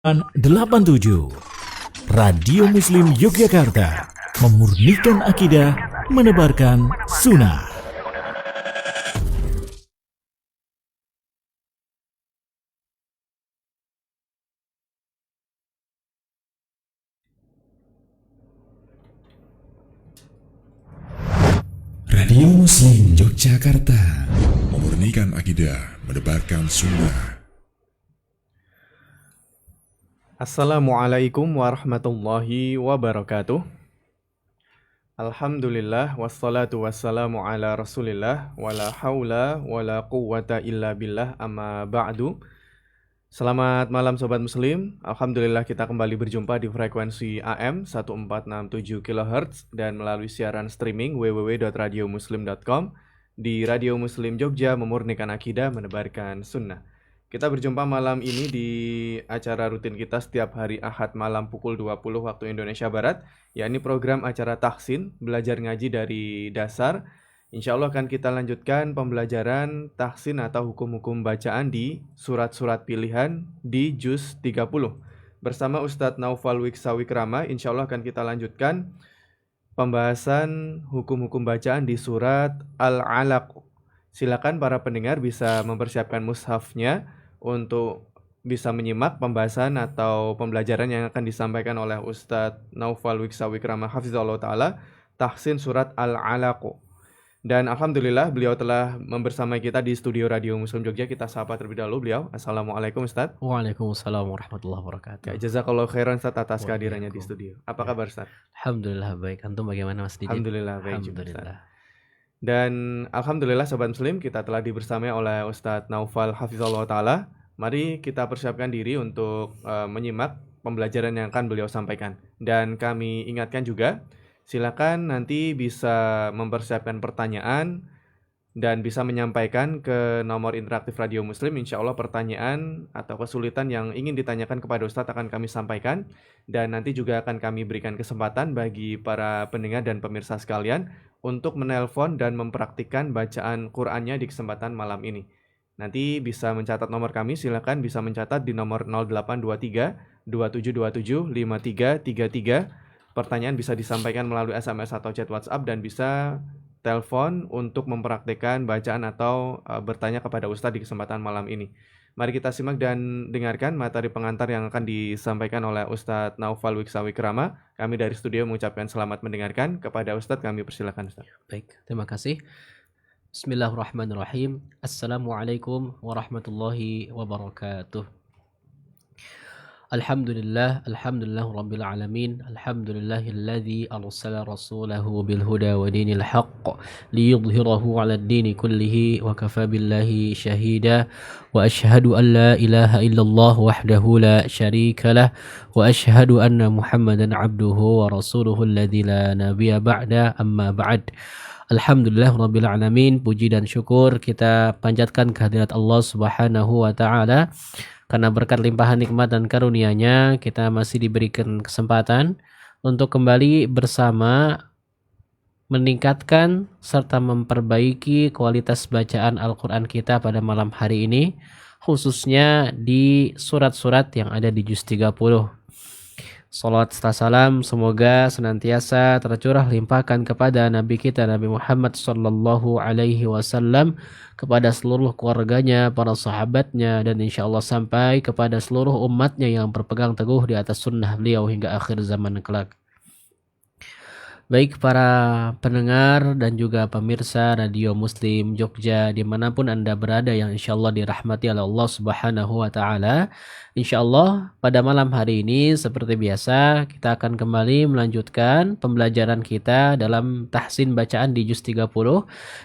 87 Radio Muslim Yogyakarta, memurnikan akidah, menebarkan sunnah. Radio Muslim Yogyakarta, memurnikan akidah, menebarkan sunnah. Assalamualaikum warahmatullahi wabarakatuh. Alhamdulillah wassalatu wassalamu ala rasulillah wala haula wala quwwata illa billah amma ba'du. Selamat malam Sobat Muslim. Alhamdulillah kita kembali berjumpa di frekuensi AM 1467 kHz dan melalui siaran streaming www.radiomuslim.com di Radio Muslim Jogja, memurnikan akidah, menebarkan sunnah. Kita berjumpa malam ini di acara rutin kita setiap hari Ahad malam pukul 20 waktu Indonesia Barat, yakni program acara Tahsin, belajar ngaji dari dasar. Insya Allah akan kita lanjutkan pembelajaran Tahsin atau hukum-hukum bacaan di surat-surat pilihan di Juz 30. Bersama Ustadz Naufal Wiksawikrama, insya Allah akan kita lanjutkan pembahasan hukum-hukum bacaan di surat Al-Alaq. Silakan para pendengar bisa mempersiapkan mushafnya untuk bisa menyimak pembahasan atau pembelajaran yang akan disampaikan oleh Ustadz Naufal Wiksawikrama Hafizahullah Ta'ala, Tahsin surat Al-Alaq. Dan Alhamdulillah beliau telah membersamai kita di studio Radio Muslim Jogja. Kita sapa terlebih dahulu beliau. Assalamualaikum Ustadz. Waalaikumsalam warahmatullahi wabarakatuh. Ya, jazakallahu khairan Ustadz atas kehadirannya di studio. Apa kabar Ustadz? Alhamdulillah baik. Antum bagaimana Mas Didin? Alhamdulillah baik juga, Alhamdulillah. Dan Alhamdulillah Sobat Muslim, kita telah dibersamai oleh Ustadz Naufal Hafizahullah Ta'ala. Mari kita persiapkan diri untuk menyimak pembelajaran yang akan beliau sampaikan. Dan kami ingatkan juga, silakan nanti bisa mempersiapkan pertanyaan dan bisa menyampaikan ke nomor interaktif Radio Muslim. Insya Allah pertanyaan atau kesulitan yang ingin ditanyakan kepada Ustadz akan kami sampaikan. Dan nanti juga akan kami berikan kesempatan bagi para pendengar dan pemirsa sekalian untuk menelpon dan mempraktikkan bacaan Qur'annya di kesempatan malam ini. Nanti bisa mencatat nomor kami, silakan bisa mencatat di nomor 0823 2727 5333. Pertanyaan bisa disampaikan melalui SMS atau chat WhatsApp dan bisa telepon untuk mempraktikkan bacaan atau bertanya kepada Ustadz di kesempatan malam ini. Mari kita simak dan dengarkan materi pengantar yang akan disampaikan oleh Ustadz Naufal Wiksawikrama. Kami dari studio mengucapkan selamat mendengarkan. Kepada Ustadz kami persilakan Ustadz. Baik, terima kasih. Bismillahirrahmanirrahim. Assalamualaikum warahmatullahi wabarakatuh. Alhamdulillah rabbil alamin. Alhamdulillahilladzi arsala rasulahu bil huda wa dinil haqq liyudhhirahu 'alad dini kullihi wa kafa billahi shahida. Wa asyhadu an la ilaha illallah wahdahu la syarika lah wa asyhadu anna Muhammadan 'abduhu wa rasuluhu alladzi la nabiyya ba'da, amma ba'd. Alhamdulillah rabbil alamin. Puji dan syukur kita panjatkan kehadirat Allah Subhanahu wa taala. Karena berkat limpahan nikmat dan karunia-Nya, kita masih diberikan kesempatan untuk kembali bersama meningkatkan serta memperbaiki kualitas bacaan Al-Quran kita pada malam hari ini, khususnya di surat-surat yang ada di Juz 30. Salawat serta salam semoga senantiasa tercurah limpahkan kepada Nabi kita Nabi Muhammad sallallahu alaihi wasallam, kepada seluruh keluarganya, para sahabatnya, dan insya Allah sampai kepada seluruh umatnya yang berpegang teguh di atas sunnah beliau hingga akhir zaman kelak. Baik para pendengar dan juga pemirsa Radio Muslim Jogja dimanapun Anda berada yang insya Allah dirahmati oleh Allah Subhanahu wa Ta'ala. Insya Allah pada malam hari ini seperti biasa kita akan kembali melanjutkan pembelajaran kita dalam tahsin bacaan di Juz 30,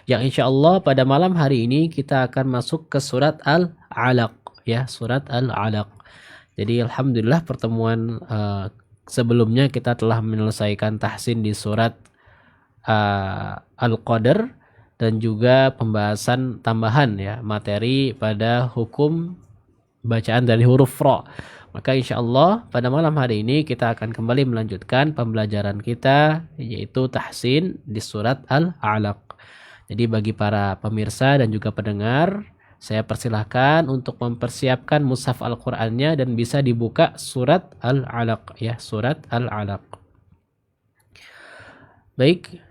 yang insya Allah pada malam hari ini kita akan masuk ke surat Al-Alaq, ya, surat Al-Alaq. Jadi Alhamdulillah pertemuan sebelumnya kita telah menyelesaikan tahsin di surat Al-Qadr dan juga pembahasan tambahan, ya, materi pada hukum bacaan dari huruf ra. Maka insya Allah pada malam hari ini kita akan kembali melanjutkan pembelajaran kita, yaitu tahsin di surat Al-Alaq. Jadi bagi para pemirsa dan juga pendengar, Saya persilahkan untuk mempersiapkan mushaf Al-Qur'annya dan bisa dibuka surat Al-Alaq ya, surat Al-Alaq. Baik,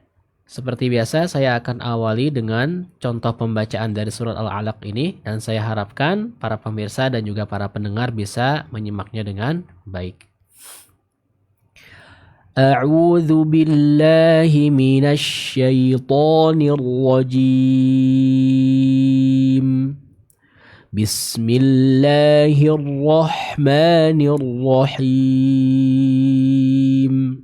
seperti biasa saya akan awali dengan contoh pembacaan dari surat Al-Alaq ini dan saya harapkan para pemirsa dan juga para pendengar bisa menyimaknya dengan baik. A'udzu billahi minasy syaithanir rajim. Bismillahirrahmanirrahim.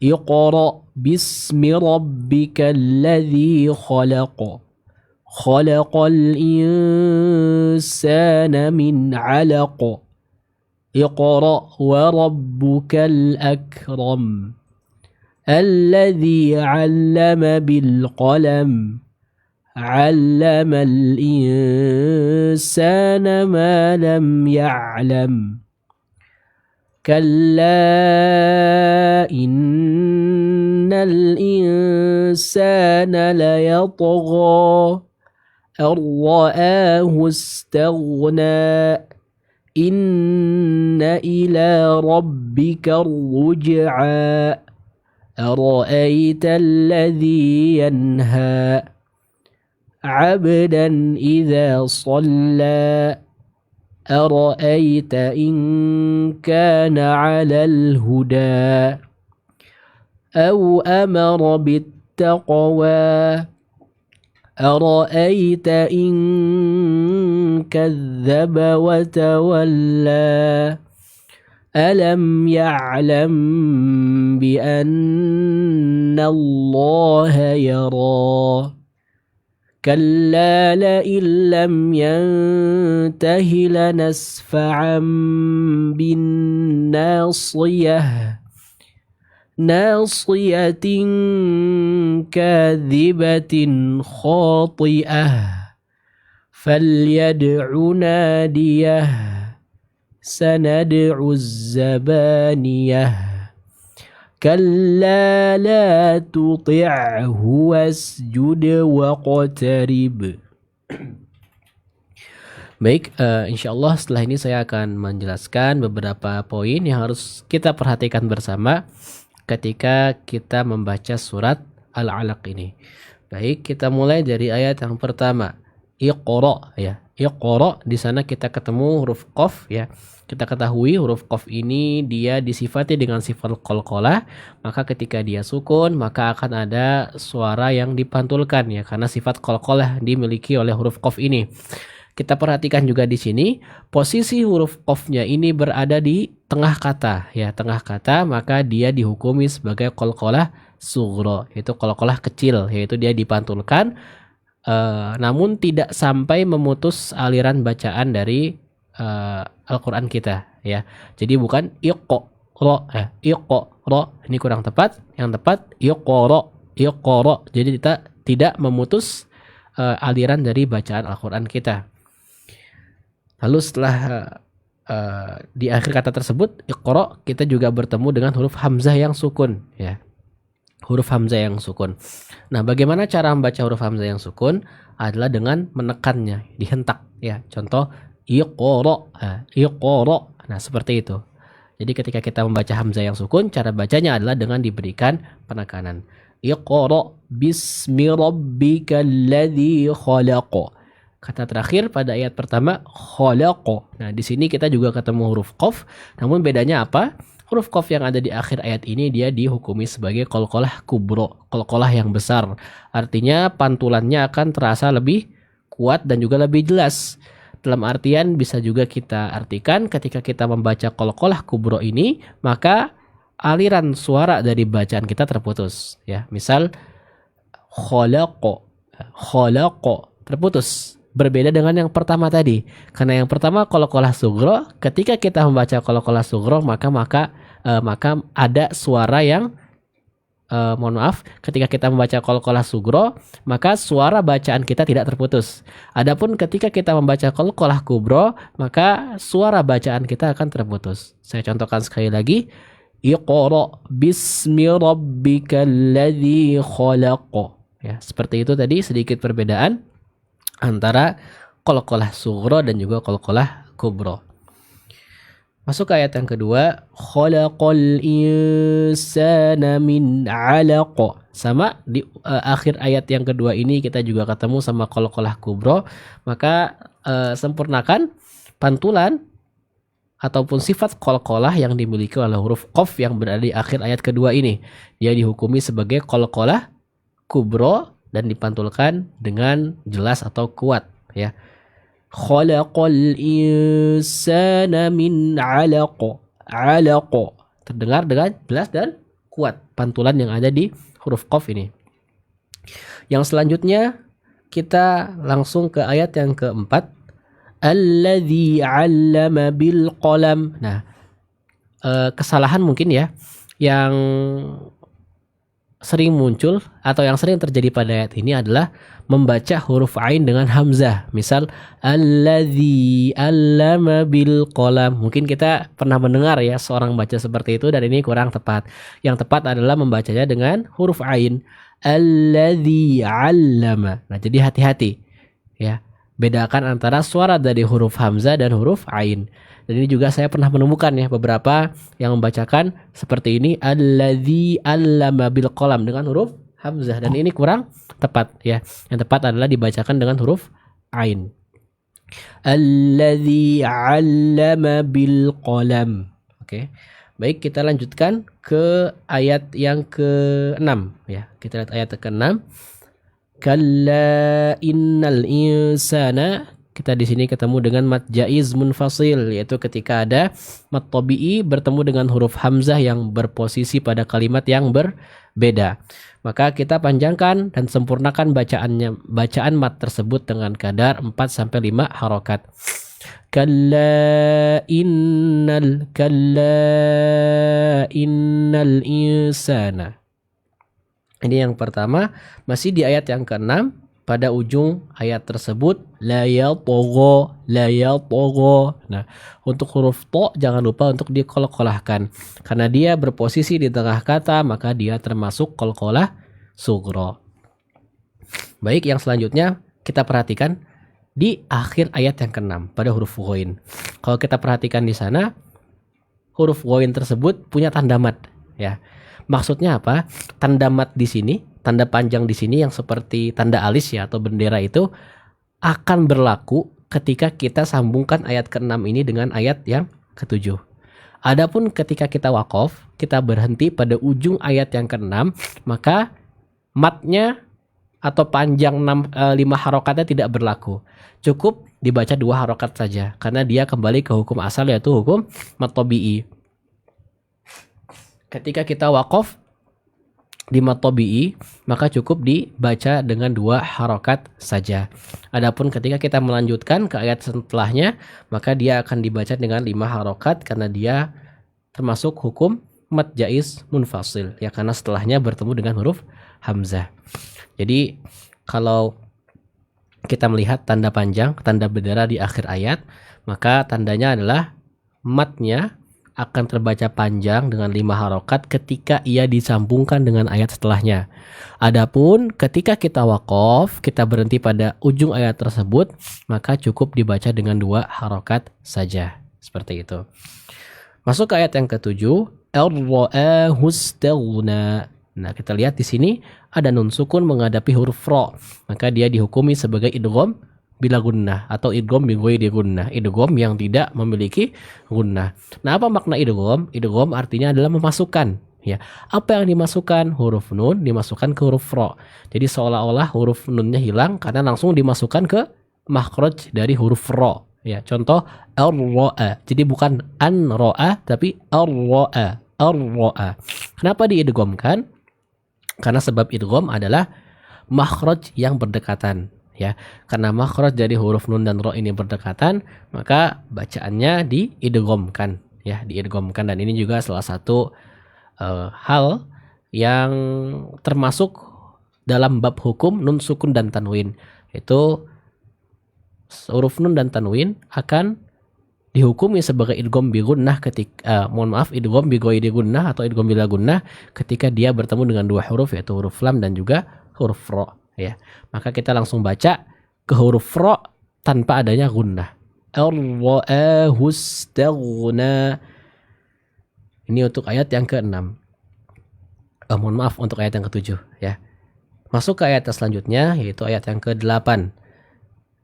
Iqra bismi rabbikal ladzi khalaq. Khalaqal insana min 'alaq. Iqra wa rabbukal akram. Alladzi 'allama bil qalam. علم الإنسان ما لم يعلم كلا إن الإنسان ليطغى أن رآه استغنى إن إلى ربك الرجعى أرأيت الذي ينهى عبدا إذا صلى أرأيت إن كان على الهدى أو أمر بالتقوى أرأيت إن كذب وتولى ألم يعلم بأن الله يرى كلا لئن لم ينته لنسفعا بالناصية ناصية كاذبة خاطئة فليدع ناديه سندع الزبانية كلا لا تطعه واسجد واقترب. Baik, insyaallah setelah ini saya akan menjelaskan beberapa poin yang harus kita perhatikan bersama ketika kita membaca surat Al-Alaq ini. Baik, kita mulai dari ayat yang pertama. Iqra ya. Iqra, di sana kita ketemu huruf qaf ya. Kita ketahui huruf qaf ini dia disifati dengan sifat qalqalah, maka ketika dia sukun maka akan ada suara yang dipantulkan ya, karena sifat qalqalah dimiliki oleh huruf qaf ini. Kita perhatikan juga di sini posisi huruf qafnya ini berada di tengah kata ya, tengah kata, maka dia dihukumi sebagai qalqalah sughra, yaitu qalqalah kecil, yaitu dia dipantulkan namun tidak sampai memutus aliran bacaan dari Al-Quran kita ya. Jadi bukan iqra ya, iqra ini kurang tepat. Yang tepat iqra. Jadi kita tidak memutus aliran dari bacaan Al-Quran kita. Lalu setelah di akhir kata tersebut iqra, kita juga bertemu dengan huruf hamzah yang sukun ya. Huruf hamzah yang sukun. Nah, bagaimana cara membaca huruf hamzah yang sukun? Adalah dengan menekannya, dihentak ya. Contoh iqra, iqra. Nah, seperti itu. Jadi ketika kita membaca hamzah yang sukun, cara bacanya adalah dengan diberikan penekanan. Iqra bismi rabbikal ladzi khalaq. Kata terakhir pada ayat pertama khalaq. Nah, di sini kita juga ketemu huruf qaf, namun bedanya apa? Huruf qaf yang ada di akhir ayat ini dia dihukumi sebagai qalqalah kubra, qalqalah yang besar. Artinya pantulannya akan terasa lebih kuat dan juga lebih jelas. Dalam artian bisa juga kita artikan ketika kita membaca qalqalah kubra ini, maka aliran suara dari bacaan kita terputus ya. Misal khalaqa, khalaqa terputus. Berbeda dengan yang pertama tadi. Karena yang pertama qalqalah sughra, ketika kita membaca qalqalah sughra maka ada suara yang ketika kita membaca qalqalah sughra, maka suara bacaan kita tidak terputus. Adapun ketika kita membaca qalqalah kubra, maka suara bacaan kita akan terputus. Saya contohkan sekali lagi. Iqra bismi rabbikal ladzi khalaq. Ya, seperti itu tadi sedikit perbedaan antara qalqalah sughra dan juga qalqalah kubra. Masuk ke ayat yang kedua, khalaqal insana min 'alaq. Sama di akhir ayat yang kedua ini kita juga ketemu sama qalqalah kubra, maka sempurnakan pantulan ataupun sifat qalqalah yang dimiliki oleh huruf qaf yang berada di akhir ayat kedua ini. Dia dihukumi sebagai qalqalah kubra dan dipantulkan dengan jelas atau kuat, ya. Khalaqal insana min 'alaq. 'Alaq. Terdengar dengan jelas dan kuat pantulan yang ada di huruf qaf ini. Yang selanjutnya kita langsung ke ayat yang keempat. Alladzi 'allama bil qalam. Nah, kesalahan mungkin ya yang sering muncul atau yang sering terjadi pada ayat ini adalah membaca huruf ain dengan hamzah. Misal alladzi 'allama bil qalam. Mungkin kita pernah mendengar ya seorang baca seperti itu dan ini kurang tepat. Yang tepat adalah membacanya dengan huruf ain. Alladzi 'allama. Nah, jadi hati-hati ya. Bedakan antara suara dari huruf hamzah dan huruf ain. Dan ini juga saya pernah menemukan ya beberapa yang membacakan seperti ini, alladzi 'allama bil qalam dengan huruf hamzah, dan ini kurang tepat ya. Yang tepat adalah dibacakan dengan huruf ain. Alladzi 'allama bil qalam. Oke. Baik, kita lanjutkan ke ayat yang ke-6 ya. Kita lihat ayat ke-6. Kalla innal insana. Kita di sini ketemu dengan mad jaiz munfasil, yaitu ketika ada mad tabi'i bertemu dengan huruf hamzah yang berposisi pada kalimat yang berbeda. Maka kita panjangkan dan sempurnakan bacaan mad tersebut dengan kadar 4 sampai 5 harokat. Kalla innal insana. Ini yang pertama, masih di ayat yang ke-6. Pada ujung ayat tersebut la yatagha. Nah, untuk huruf to jangan lupa untuk diqalqalahkan karena dia berposisi di tengah kata, maka dia termasuk qalqalah sughra. Baik, yang selanjutnya kita perhatikan di akhir ayat yang ke-6 pada huruf ghain. Kalau kita perhatikan di sana huruf ghain tersebut punya tanda mad ya. Maksudnya apa? Tanda mad di sini, tanda panjang di sini yang seperti tanda alis ya atau bendera itu akan berlaku ketika kita sambungkan ayat ke-6 ini dengan ayat yang ke-7. Adapun ketika kita waqaf, kita berhenti pada ujung ayat yang ke-6, maka matnya atau panjang 5 harokatnya tidak berlaku. Cukup dibaca 2 harokat saja karena dia kembali ke hukum asal yaitu hukum mad tabi'i. Ketika kita waqaf di mad tabi'i, maka cukup dibaca dengan 2 harokat saja. Adapun ketika kita melanjutkan ke ayat setelahnya, maka dia akan dibaca dengan 5 harokat karena dia termasuk hukum mad jaiz munfasil ya, karena setelahnya bertemu dengan huruf hamzah. Jadi kalau kita melihat tanda panjang, tanda bendera di akhir ayat, maka tandanya adalah matnya akan terbaca panjang dengan 5 harokat ketika ia disambungkan dengan ayat setelahnya. Adapun ketika kita waqaf, kita berhenti pada ujung ayat tersebut, maka cukup dibaca dengan 2 harokat saja. Seperti itu. Masuk ke ayat yang ke-7, ar-ra'ahu istaghna. Nah, kita lihat di sini ada nun sukun menghadapi huruf ra, maka dia dihukumi sebagai idgham bila gunnah atau idgham bi ghairi gunnah, idgham yang tidak memiliki gunnah. Nah, apa makna idgham? Idgham artinya adalah memasukkan ya. Apa yang dimasukkan? Huruf nun dimasukkan ke huruf ra. Jadi seolah-olah huruf nunnya hilang karena langsung dimasukkan ke makhraj dari huruf ra ya. Contoh ar-ra'a. Jadi bukan an-ra'a tapi ar-ra'a. Ar-ra'a. Kenapa diidghamkan? Karena sebab idgham adalah makhraj yang berdekatan ya. Karena makhraj dari huruf nun dan ra ini berdekatan, maka bacaannya diidghamkan ya, diidghamkan. Dan ini juga salah satu hal yang termasuk dalam bab hukum nun sukun dan tanwin. Itu huruf nun dan tanwin akan dihukumi sebagai idgham bi gunnah ketika idgham bi ghairi gunnah atau idgham bila gunnah ketika dia bertemu dengan 2 huruf yaitu huruf lam dan juga huruf ra ya. Maka kita langsung baca ke huruf ra tanpa adanya gunnah. Ar-ra'ahu istaghna. Ini untuk ayat yang ke-6. Mohon maaf untuk ayat yang ke-7 ya. Masuk ke ayat selanjutnya yaitu ayat yang ke-8.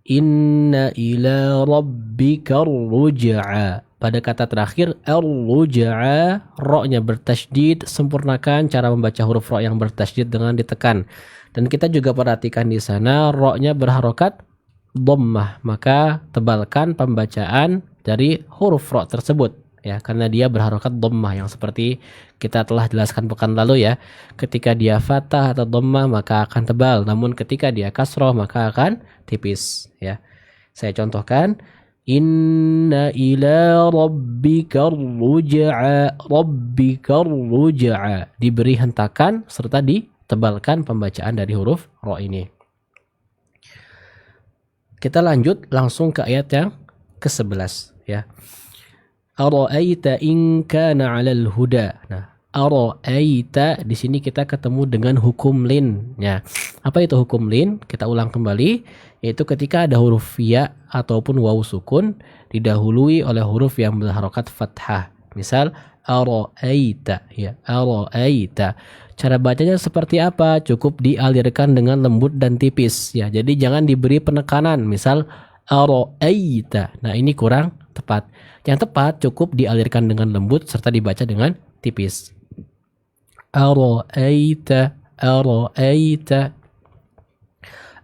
Inna ila rabbika ruj'a. Pada kata terakhir ar-ruj'a, ra-nya bertasydid, sempurnakan cara membaca huruf ra yang bertasydid dengan ditekan. Dan kita juga perhatikan di sana ra-nya berharokat dhammah, maka tebalkan pembacaan dari huruf ra tersebut ya, karena dia berharokat dhammah yang seperti kita telah jelaskan pekan lalu ya. Ketika dia fathah atau dhammah maka akan tebal, namun ketika dia kasroh maka akan tipis ya. Saya contohkan, inna ila rabbika ruj'a, rabbika ruj'a, diberi hentakan serta ditebalkan pembacaan dari huruf ra ini. Kita lanjut langsung ke ayat yang ke-11 ya. Ara'aita in kana 'alal huda. Nah, ara'aita di sini kita ketemu dengan hukum lin ya. Apa itu hukum lin? Kita ulang kembali, yaitu ketika ada huruf ya ataupun wawu sukun didahului oleh huruf yang berharokat fathah. Misal ara'aita ya, ara'aita. Cara bacanya seperti apa? Cukup dialirkan dengan lembut dan tipis ya. Jadi jangan diberi penekanan. Misal ara'aita. Nah, ini kurang tepat. Yang tepat cukup dialirkan dengan lembut serta dibaca dengan tipis. Ara'aita, ara'aita,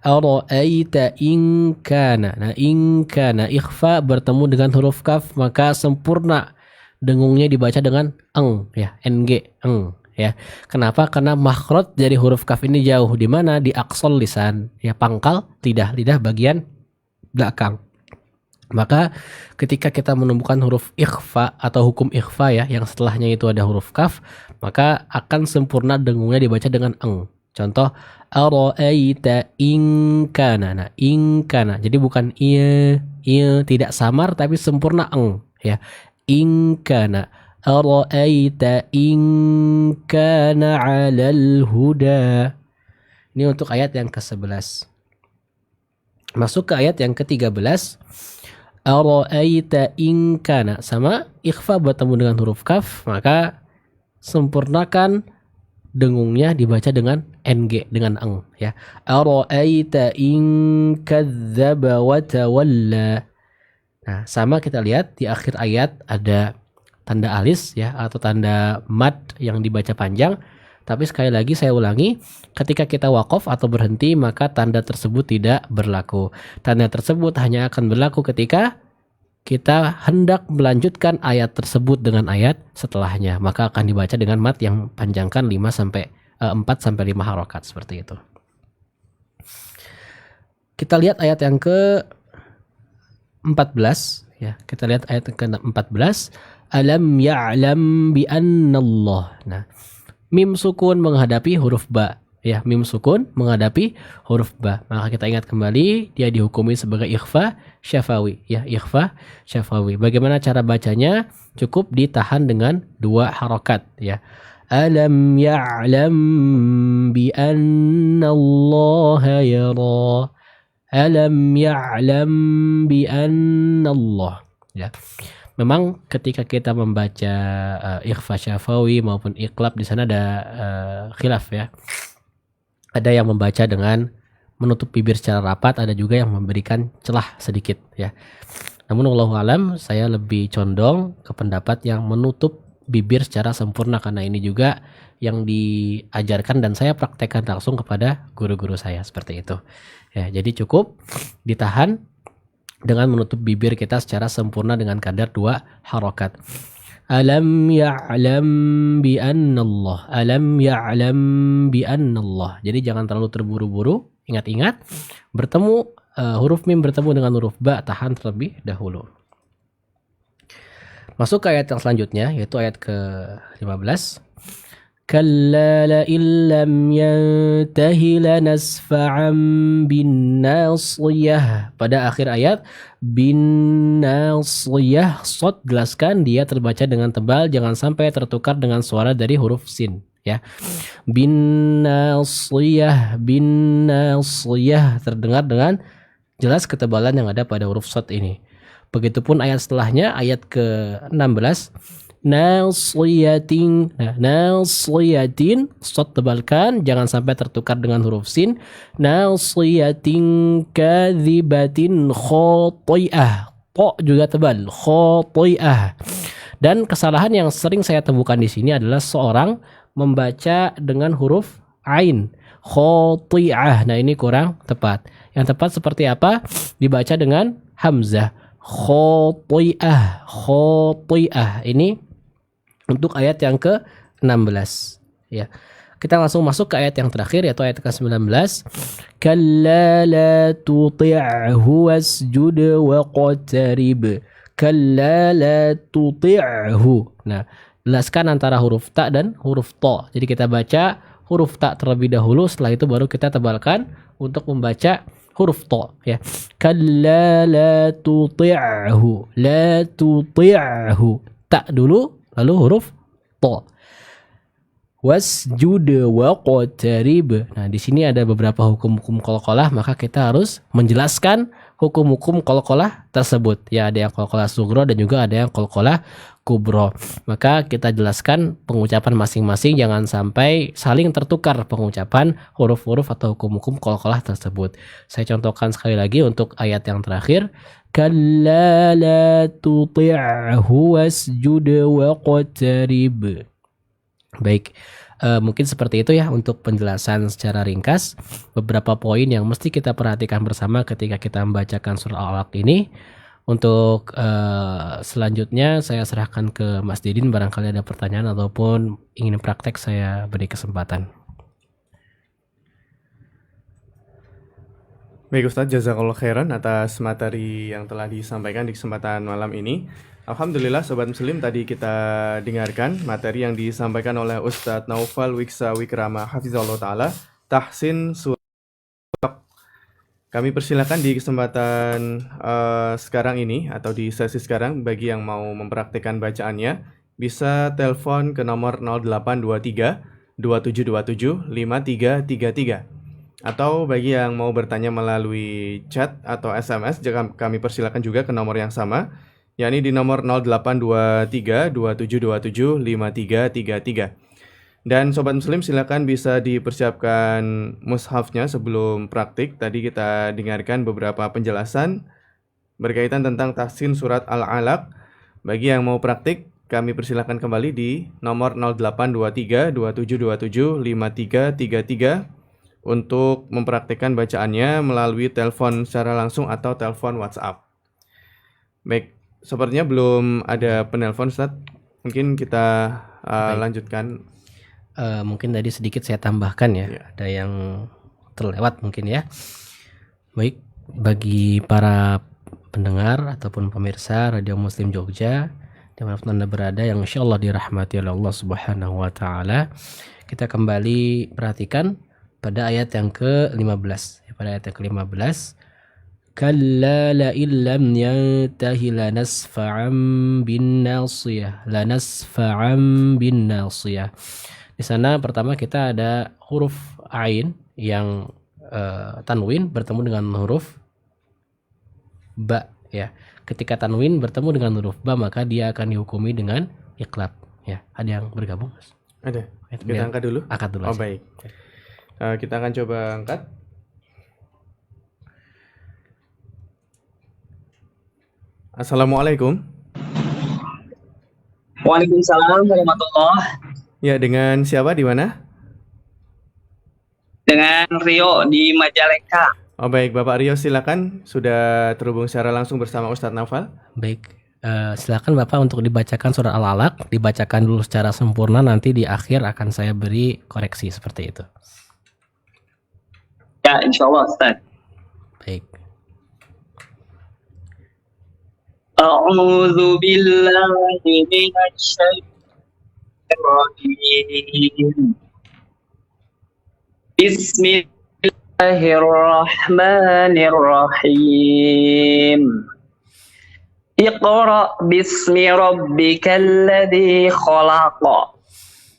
ara'aita in kana. Nah, in kana ikhfa bertemu dengan huruf kaf maka sempurna dengungnya dibaca dengan eng ya, ng, eng ya. Kenapa? Karena makhraj dari huruf kaf ini jauh, di mana di aqsal lisan ya, pangkal lidah bagian belakang. Maka ketika kita menemukan huruf ikhfa atau hukum ikhfa ya, yang setelahnya itu ada huruf kaf, maka akan sempurna dengungnya dibaca dengan eng. Contoh ara'aita in kana. Nah, in kana. Jadi bukan iya tidak samar tapi sempurna eng ya. In kana. Ara'aita in kana 'alal huda. Ini untuk ayat yang ke-11. Masuk ke ayat yang ke-13. Ara'aita in kana, sama ikhfa bertemu dengan huruf kaf, maka sempurnakan dengungnya dibaca dengan ng, dengan eng ya. Ara'aita in kadzdzaba wa tawalla. Nah, sama kita lihat di akhir ayat ada tanda alis ya atau tanda mad yang dibaca panjang. Tapi sekali lagi saya ulangi, ketika kita waqaf atau berhenti maka tanda tersebut tidak berlaku. Tanda tersebut hanya akan berlaku ketika kita hendak melanjutkan ayat tersebut dengan ayat setelahnya, maka akan dibaca dengan mad yang panjangkan 4 sampai 5 harokat seperti itu. Kita lihat ayat yang ke-14 ya. Kita lihat ayat yang ke-14. Alam ya'lam bi annallah. Nah, mim sukun menghadapi huruf ba ya, mim sukun menghadapi huruf ba, maka kita ingat kembali dia dihukumi sebagai ikhfa syafawi ya, ikhfa syafawi. Bagaimana cara bacanya? Cukup ditahan dengan 2 harokat ya. Alam ya'lam bi annallaha yara. Alam ya'lam bi annallah ya. Memang ketika kita membaca ikhfa syafawi maupun iqlab di sana ada khilaf ya. Ada yang membaca dengan menutup bibir secara rapat, ada juga yang memberikan celah sedikit ya. Namun wallahu alam, saya lebih condong ke pendapat yang menutup bibir secara sempurna, karena ini juga yang diajarkan dan saya praktekkan langsung kepada guru-guru saya seperti itu. Ya, jadi cukup ditahan dengan menutup bibir kita secara sempurna dengan kadar 2 harokat. Alam ya'lam bi annallah. Alam ya'lam bi annallah. Jadi jangan terlalu terburu-buru. Ingat-ingat, bertemu huruf mim bertemu dengan huruf ba, tahan terlebih dahulu. Masuk ke ayat yang selanjutnya, yaitu ayat ke-15. Kalla la illam yantahi lanasfa'an bin nasiyah. Pada akhir ayat bin nasiyah, shad jelaskan dia terbaca dengan tebal, jangan sampai tertukar dengan suara dari huruf sin ya. Bin nasiyah terdengar dengan jelas ketebalan yang ada pada huruf shad ini. Begitupun ayat setelahnya, ayat ke-16, nasiyatin. Nah, nasiyatin, shad tebalkan, jangan sampai tertukar dengan huruf sin. Nasiyatin kadzibatin khati'ah. To juga tebal, khati'ah. Dan kesalahan yang sering saya temukan di sini adalah seorang membaca dengan huruf ain, khati'ah. Nah, ini kurang tepat. Yang tepat seperti apa? Dibaca dengan hamzah, khati'ah, khati'ah. Ini untuk ayat yang ke-16 ya. Kita langsung masuk ke ayat yang terakhir, yaitu ayat ke-19. Kalla la tuti'hu wasjud waqtarib. Kalla la tuti'hu. Nah, jelaskan antara huruf ta dan huruf to. Jadi kita baca huruf ta terlebih dahulu, setelah itu baru kita tebalkan untuk membaca huruf to ya. Kalla la tuti'hu. La tuti'hu. Ta dulu lalu huruf to. Wasjud waqtarib. Nah, di sini ada beberapa hukum-hukum qalqalah, maka kita harus menjelaskan hukum-hukum qalqalah tersebut. Ya, ada yang qalqalah sughra dan juga ada yang qalqalah kubra. Maka kita jelaskan pengucapan masing-masing, jangan sampai saling tertukar pengucapan huruf-huruf atau hukum-hukum qalqalah tersebut. Saya contohkan sekali lagi untuk ayat yang terakhir. Kalla la tuti'hu wasjud waqtarib. Baik, mungkin seperti itu ya untuk penjelasan secara ringkas beberapa poin yang mesti kita perhatikan bersama ketika kita membacakan surah Al-Alaq ini. Untuk selanjutnya saya serahkan ke Mas Didin, barangkali ada pertanyaan ataupun ingin praktek, saya beri kesempatan. Baik Ustadz, jazakallahu khairan atas materi yang telah disampaikan di kesempatan malam ini. Alhamdulillah Sobat Muslim, tadi kita dengarkan materi yang disampaikan oleh Ustadz Naufal Wiksa Wikrama Hafizahullah Ta'ala, Tahsin Surah. Kami persilakan di kesempatan sekarang ini atau di sesi sekarang, bagi yang mau mempraktikkan bacaannya bisa telepon ke nomor 0823 2727 5333, atau bagi yang mau bertanya melalui chat atau SMS, kami persilakan juga ke nomor yang sama, yakni di nomor 0823 2727 5333. Dan Sobat Muslim silakan bisa dipersiapkan mushafnya sebelum praktik. Tadi kita dengarkan beberapa penjelasan berkaitan tentang tahsin surat Al-Alaq. Bagi yang mau praktik, kami persilakan kembali di nomor 0823 2727 5333 untuk mempraktikkan bacaannya melalui telepon secara langsung atau telepon WhatsApp. Baik, sepertinya belum ada penelpon, Ustaz. Mungkin kita lanjutkan. Mungkin tadi sedikit saya tambahkan ya, ada yang terlewat mungkin ya. Baik, bagi para pendengar ataupun pemirsa Radio Muslim Jogja dimanapun Anda berada yang insyaallah dirahmati oleh Allah Subhanahu wa Ta'ala, kita kembali perhatikan pada ayat yang ke-15. Pada ayat yang ke-15, kalla la illam yantahi lanasfa'an bin nasiyah. Lanasfa'an bin nasiyah. Di sana pertama kita ada huruf ain yang tanwin bertemu dengan huruf ba ya. Ketika tanwin bertemu dengan huruf ba, maka dia akan dihukumi dengan iqlab ya. Ada yang bergabung, Mas? Ada. Kita angkat dulu. Angkat dulu. Oh, baik. Kita akan coba angkat. Assalamualaikum. Waalaikumsalam warahmatullahi. Ya, dengan siapa di mana? Dengan Rio di Majalengka. Oh baik, Bapak Rio silakan, sudah terhubung secara langsung bersama Ustadz Naufal. Baik, silakan Bapak untuk dibacakan surah Al-Alaq, dibacakan dulu secara sempurna, nanti di akhir akan saya beri koreksi seperti itu. Ya, insyaallah Ustaz. Baik. A'udzu billahi minasy Bismillahirrahmanirrahim. Bismillahirrahmanirrahim. Iqra bismi rabbikal ladzi khalaq.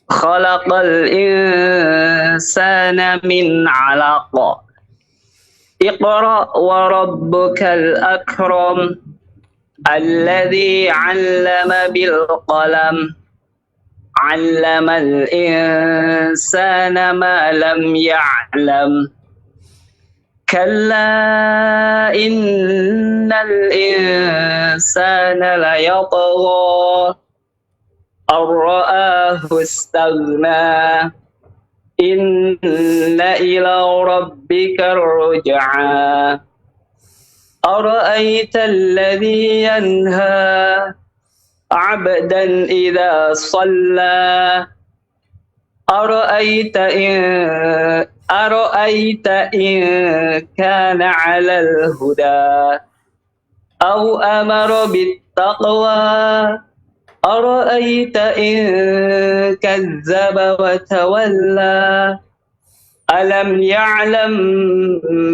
Khalaqal insana min 'alaq. اقرأ وربك الأكرم الذي علم بالقلم علم الإنسان ما لم يعلم كلا إن الإنسان ليطغى أن رآه استغنى إن إلى ربك الرجعى أرأيت الذي ينهى عبدا إذا صلى أرأيت إن كان على الهدى أو أمر بالتقوى أرأيت إن كذب وتولى ألم يعلم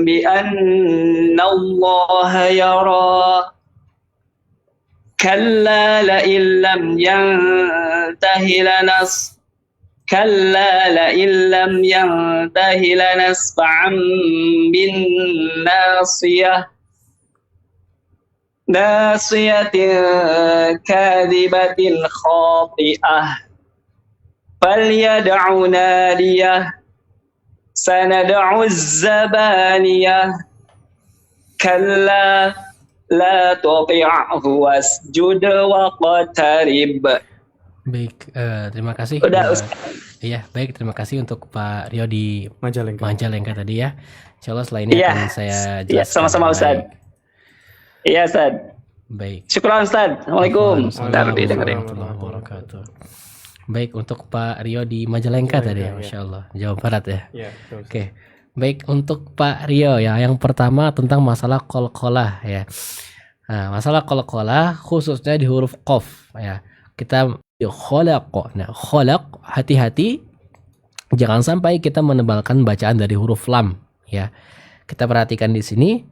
بأن الله يرى كلا لئن لم ينته لنسفعا بالناصية كاذبة خاطئة فليدع ناديه سندع الزبانية كلا لا تطعه واسجد واقترب. Baik, terima kasih. Udah, Ustaz. Iya, baik, terima kasih untuk Pak Rio di Majalengka tadi ya. Insyaallah setelah ini akan saya jelaskan. Iya, sama-sama Ustaz. Iya, Ustaz. Baik. Syukran Ustaz. Assalamualaikum. Warahmatullahi wabarakatuh. Baik, untuk Pak Rio di Majalengka tadi ya, Masya Allah, Jawa Barat ya. Iya, betul. Oke, baik, untuk Pak Rio ya, yang pertama tentang masalah qalqalah ya. Nah, masalah qalqalah khususnya di huruf qaf ya. Kita khalaq. Nah, khalaq, hati-hati jangan sampai kita menebalkan bacaan dari huruf lam ya. Kita perhatikan di sini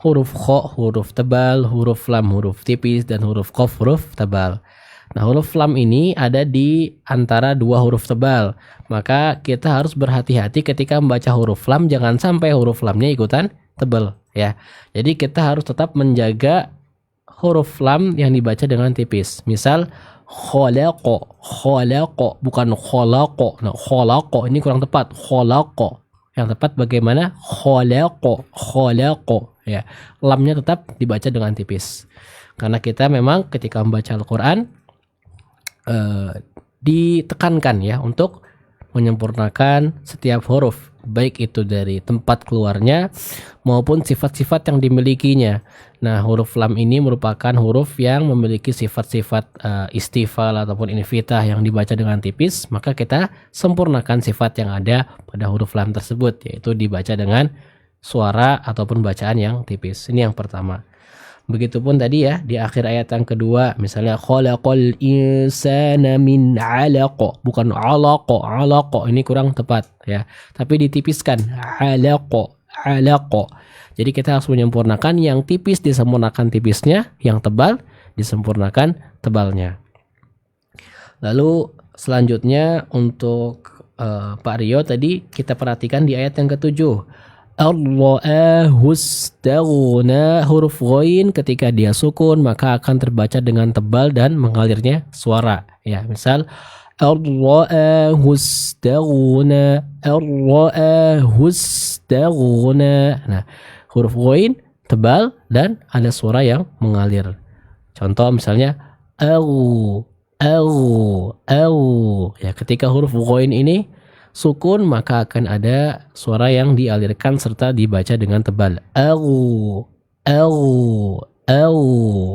huruf kha huruf tebal, huruf lam huruf tipis, dan huruf qaf huruf tebal. Nah, huruf lam ini ada di antara dua huruf tebal. Maka kita harus berhati-hati ketika membaca huruf lam, jangan sampai huruf lamnya ikutan tebal ya. Jadi kita harus tetap menjaga huruf lam yang dibaca dengan tipis. Misal khalaqo bukan khalaqo. Nah, khalaqo ini kurang tepat. Khalaqo. Yang tepat bagaimana? Khalaqo ya. Lamnya tetap dibaca dengan tipis. Karena kita memang ketika membaca Al-Qur'an ditekankan ya untuk menyempurnakan setiap huruf, baik itu dari tempat keluarnya maupun sifat-sifat yang dimilikinya. Nah, huruf lam ini merupakan huruf yang memiliki sifat-sifat istifal ataupun infitah yang dibaca dengan tipis, maka kita sempurnakan sifat yang ada pada huruf lam tersebut, yaitu dibaca dengan suara ataupun bacaan yang tipis. Ini yang pertama. Begitupun tadi ya di akhir ayat yang kedua, misalnya khalaqal insana min 'alaq, bukan 'alaq, ini kurang tepat ya, tapi ditipiskan 'alaq. Jadi kita harus menyempurnakan yang tipis disempurnakan tipisnya, yang tebal disempurnakan tebalnya. Lalu selanjutnya untuk Pak Rio tadi kita perhatikan di ayat yang ketujuh. Ar-ra'ahustaghna, huruf ghain ketika dia sukun maka akan terbaca dengan tebal dan mengalirnya suara ya. Misal ar-ra'ahustaghna. Nah, huruf ghain tebal dan ada suara yang mengalir. Contoh misalnya au ya, ketika huruf ghain ini sukun maka akan ada suara yang dialirkan serta dibaca dengan tebal. Au.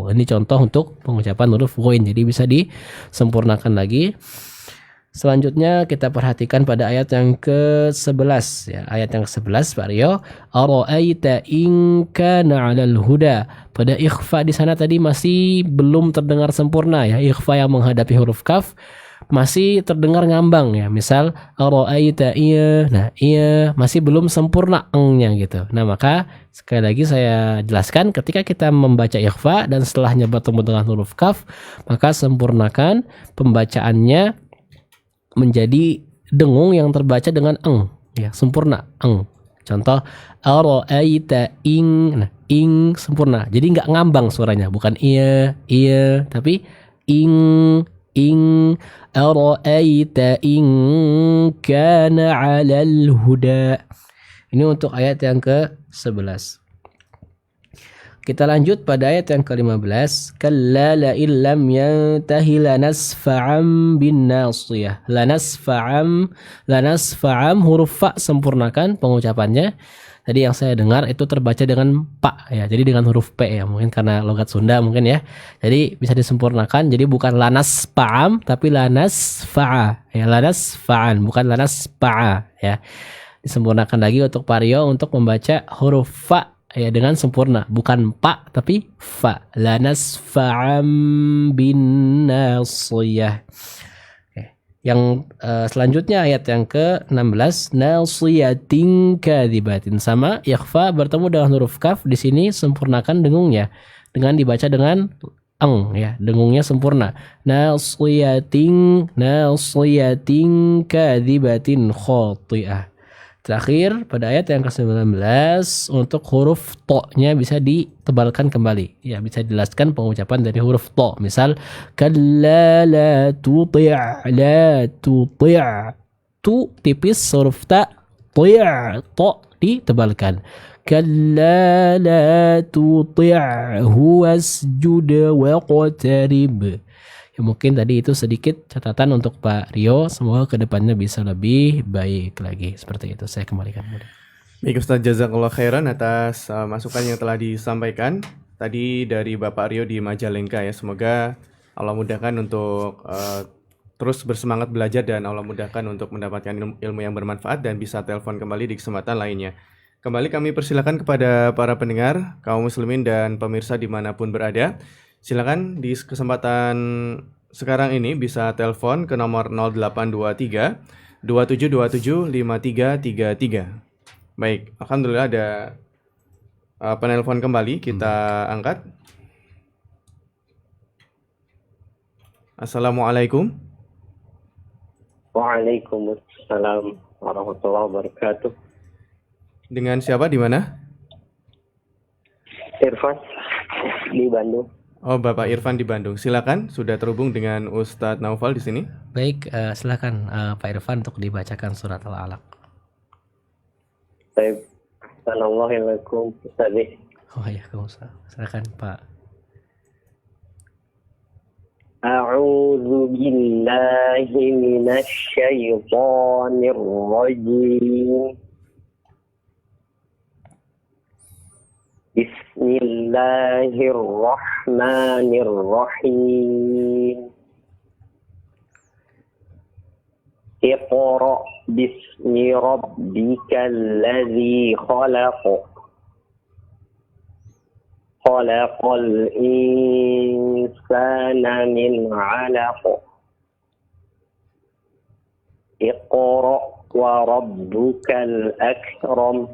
Ini contoh untuk pengucapan huruf ghain, jadi bisa disempurnakan lagi. Selanjutnya kita perhatikan pada ayat yang ke-11 ya. Ayat yang ke-11 Pak Rio, ara'aita in kana 'alal huda. Pada ikhfa di sana tadi masih belum terdengar sempurna ya. Ikhfa yang menghadapi huruf kaf masih terdengar ngambang ya. Misal ara'aita iya. Nah, iya masih belum sempurna eng-nya gitu. Nah, maka sekali lagi saya jelaskan, ketika kita membaca ikhfa dan setelahnya bertemu dengan huruf kaf, maka sempurnakan pembacaannya menjadi dengung yang terbaca dengan eng ya, sempurna eng. Contoh ara'aita ing. Nah, ing sempurna. Jadi nggak ngambang suaranya, bukan iya, tapi ing ara'aita in kana 'alal huda. Ini untuk ayat yang ke-11. Kita lanjut pada ayat yang ke-15. Kalla la illam yantahi lanasfa'am bin nasiyah. Lanasfa'am huruf fa sempurnakan pengucapannya. Tadi yang saya dengar itu terbaca dengan pa ya. Jadi dengan huruf p ya. Mungkin karena logat Sunda mungkin ya. Jadi bisa disempurnakan. Jadi bukan lanasfa'am tapi lanasfa'a. Ya, lanasfa'an bukan lanasfa'a ya. Disempurnakan lagi untuk Pak Rio untuk membaca huruf fa ya dengan sempurna, bukan pa tapi fa. Lanasfa'am bin nasiyah. Yang selanjutnya ayat yang ke-16, nasiyatin kadzibatin, sama ikhfa bertemu dengan huruf kaf. Di sini sempurnakan dengungnya dengan dibaca dengan eng ya, dengungnya sempurna. Nasiyatin kadzibatin khati'ah. Terakhir pada ayat yang ke-19 untuk huruf to-nya bisa ditebalkan kembali. Ya, bisa dijelaskan pengucapan dari huruf to. Misal kalla la tuti', tu tipis huruf ta, ti' to ditebalkan. Kalla la tuti'hu wasjud waqtarib. Mungkin tadi itu sedikit catatan untuk Pak Rio. Semoga kedepannya bisa lebih baik lagi. Seperti itu saya kembalikan. Baik Ustaz, jazakallah khairan atas masukan yang telah disampaikan tadi dari Bapak Rio di Majalengka ya. Semoga Allah mudahkan untuk terus bersemangat belajar dan Allah mudahkan untuk mendapatkan ilmu yang bermanfaat dan bisa telepon kembali di kesempatan lainnya. Kembali kami persilakan kepada para pendengar, kaum muslimin dan pemirsa dimanapun berada. Silakan di kesempatan sekarang ini bisa telepon ke nomor 0823 2727 5333. Baik, alhamdulillah ada penelpon kembali, kita angkat. Assalamualaikum. Waalaikumsalam warahmatullahi wabarakatuh. Dengan siapa di mana? Irfan di Bandung. Oh, Bapak Irfan di Bandung. Silakan, sudah terhubung dengan Ustadz Naufal di sini. Baik, silakan Pak Irfan untuk dibacakan surat Al-Alaq. Baik. Assalamualaikum Ustaz. Waalaikumsalam. Silakan Pak. A'udzu billahi minasy syaithanir rajim. Bismillahirrahmanirrahim. Iqra bismi rabbikal ladzi khalaq. Khalaqal insana min 'alaq. Iqra wa rabbukal akram.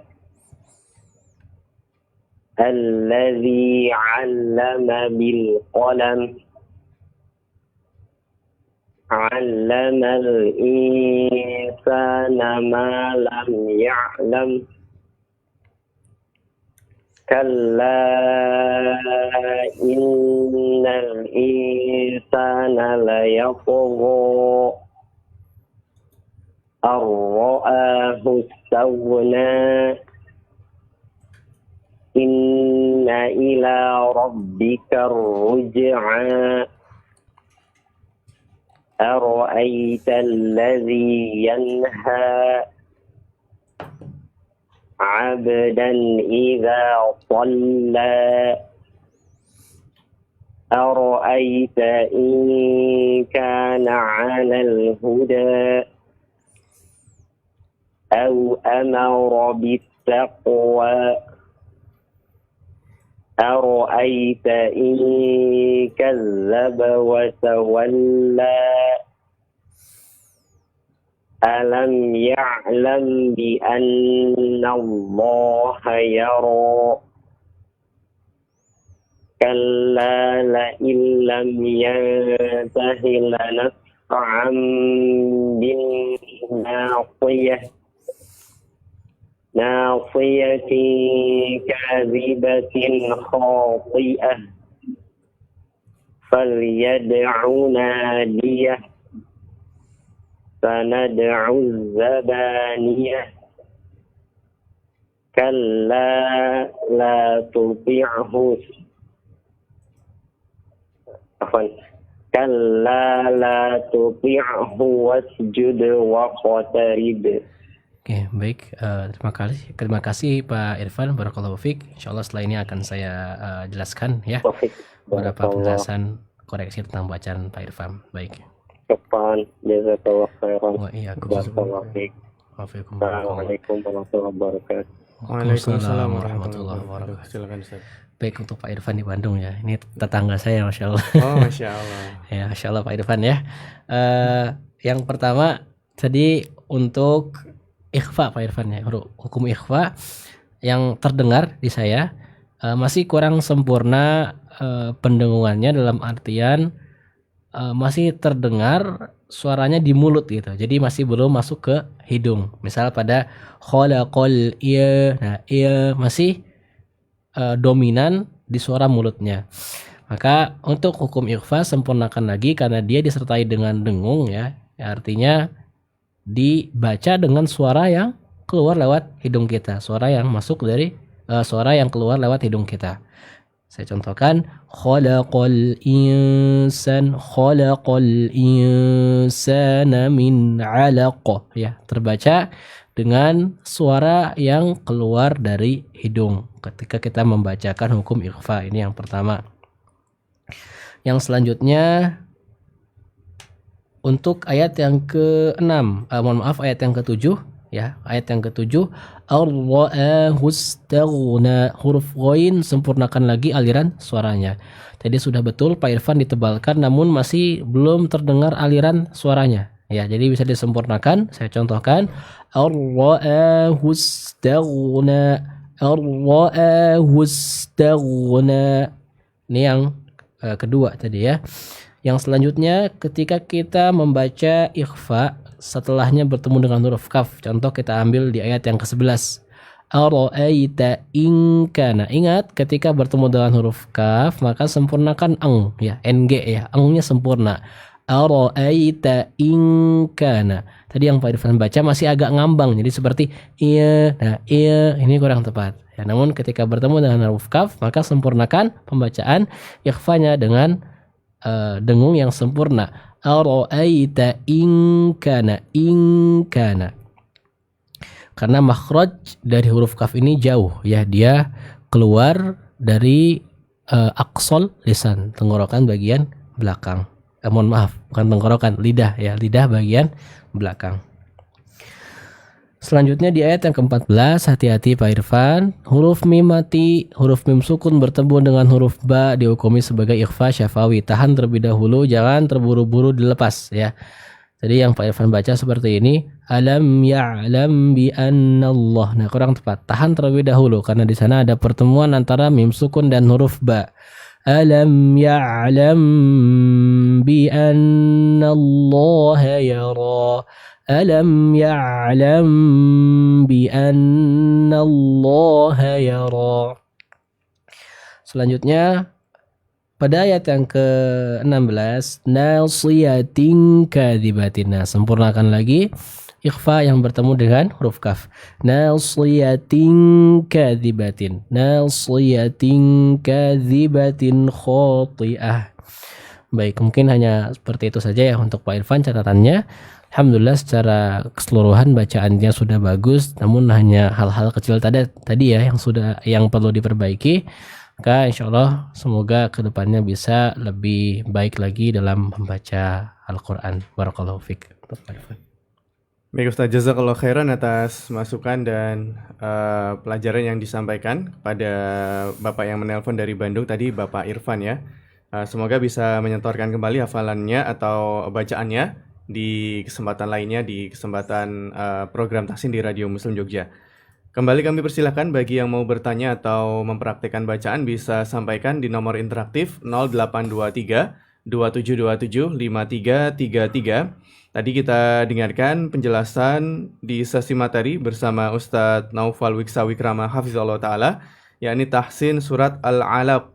Alladzi 'allama bil qalam. 'Allamal insana ma lam ya'lam. Kalla innal insana layatgha ar-ra'ahu istawna. Inna ila rabbika ruj'a. Ara'aita alladhi yanha 'abdan idza shalla. Ara'aita in kana 'alal huda aw amara bit-taqwa. أرأيت إن كذب وتولى ألم يعلم بأن الله يرى كلا لئن لم ينته لنسفعا بالناصية ناصية كاذبة خاطئة فليدع ناديه سندع الزبانية كلا لا تطعه عفوا كلا لا تطعه واسجد واقترب. Oke, baik. Terima kasih Pak Irfan. Barakallahu fiik. Insyaallah setelah ini akan saya jelaskan ya Taufik. beberapa penjelasan koreksi tentang bacaan Pak Irfan. Baik. Kapan jazakallah khairan. Wa iyyakum. Barakallahu fiik. Assalamualaikum warahmatullahi wabarakatuh. Waalaikumsalam warahmatullahi wabarakatuh. Silakan Ustaz. Baik, untuk Pak Irfan di Bandung ya. Ini tetangga saya, Masya Allah. Oh, Masya Allah. Ya, Masya Allah Pak Irfan ya. Yang pertama tadi untuk ikhfa Pak Irfan ya. Hukum ikhfa yang terdengar di saya masih kurang sempurna pendengungannya, dalam artian masih terdengar suaranya di mulut gitu. Jadi masih belum masuk ke hidung. Misal pada khalaqal iya, nah iya masih dominan di suara mulutnya. Maka untuk hukum ikhfa sempurnakan lagi karena dia disertai dengan dengung ya. Artinya dibaca dengan suara yang keluar lewat hidung kita, suara yang masuk dari suara yang keluar lewat hidung kita. Saya contohkan khalaqal insana min 'alaq ya, terbaca dengan suara yang keluar dari hidung ketika kita membacakan hukum ikhfa. Ini yang pertama. Yang selanjutnya untuk ayat yang ke-6, ayat yang ke-7 ya, ayat yang ke-7 ar-ra'ahu istaghna, huruf ghain sempurnakan lagi aliran suaranya. Tadi sudah betul Pak Irfan ditebalkan namun masih belum terdengar aliran suaranya. Ya, jadi bisa disempurnakan. Saya contohkan ar-ra'ahu istaghna, ar-ra'ahu istaghna. Ini yang kedua tadi ya. Yang selanjutnya ketika kita membaca ikhfa setelahnya bertemu dengan huruf kaf. Contoh kita ambil di ayat yang ke-11. Ara'aita in kana. Ingat ketika bertemu dengan huruf kaf maka sempurnakan ang ya, ng ya. Angnya sempurna. Ara'aita in kana. Tadi yang Pak Irfan baca masih agak ngambang, jadi seperti iya. Nah, iya ini kurang tepat. Ya, namun ketika bertemu dengan huruf kaf maka sempurnakan pembacaan ikhfanya dengan dengung yang sempurna. Ara'aita in kana. Karena makhraj dari huruf kaf ini jauh ya, dia keluar dari aqsal lisan, tenggorokan bagian belakang. Mohon maaf, bukan tenggorokan, lidah ya, lidah bagian belakang. Selanjutnya di ayat yang ke-14, hati-hati Pak Irfan, huruf mim mati, huruf mim sukun bertemu dengan huruf ba dihukumi sebagai ikhfa syafawi. Tahan terlebih dahulu, jangan terburu-buru dilepas ya. Jadi yang Pak Irfan baca seperti ini, alam ya'lam bi anna Allah. Nah, kurang tepat. Tahan terlebih dahulu karena di sana ada pertemuan antara mim sukun dan huruf ba. Alam ya'lam bi anna Allah yara. Alam ya'lam bi anna Allah yara. Selanjutnya pada ayat yang ke-16, nasiyatin kadzibatin. Nah, sempurnakan lagi ikhfa yang bertemu dengan huruf kaf. Nasiyatin kadzibatin. Nasiyatin kadzibatin khati'ah. Baik, mungkin hanya seperti itu saja ya untuk Pak Irfan catatannya. Alhamdulillah secara keseluruhan bacaannya sudah bagus, namun hanya hal-hal kecil tadi ya yang perlu diperbaiki. Maka insya Allah semoga kedepannya bisa lebih baik lagi dalam membaca Al-Quran. Barakallahu fiik. Baik Ustaz, jazakallahu khairan atas masukan dan pelajaran yang disampaikan pada Bapak yang menelpon dari Bandung tadi, Bapak Irfan ya. Semoga bisa menyetorkan kembali hafalannya atau bacaannya di kesempatan lainnya, di kesempatan program Tahsin di Radio Muslim Jogja. Kembali kami persilahkan bagi yang mau bertanya atau mempraktikkan bacaan bisa sampaikan di nomor interaktif 0823 27275333. Tadi kita dengarkan penjelasan di sesi materi bersama Ustadz Naufal Wiksawikrama Hafizallah Ta'ala, yakni tahsin surat Al-Alaq.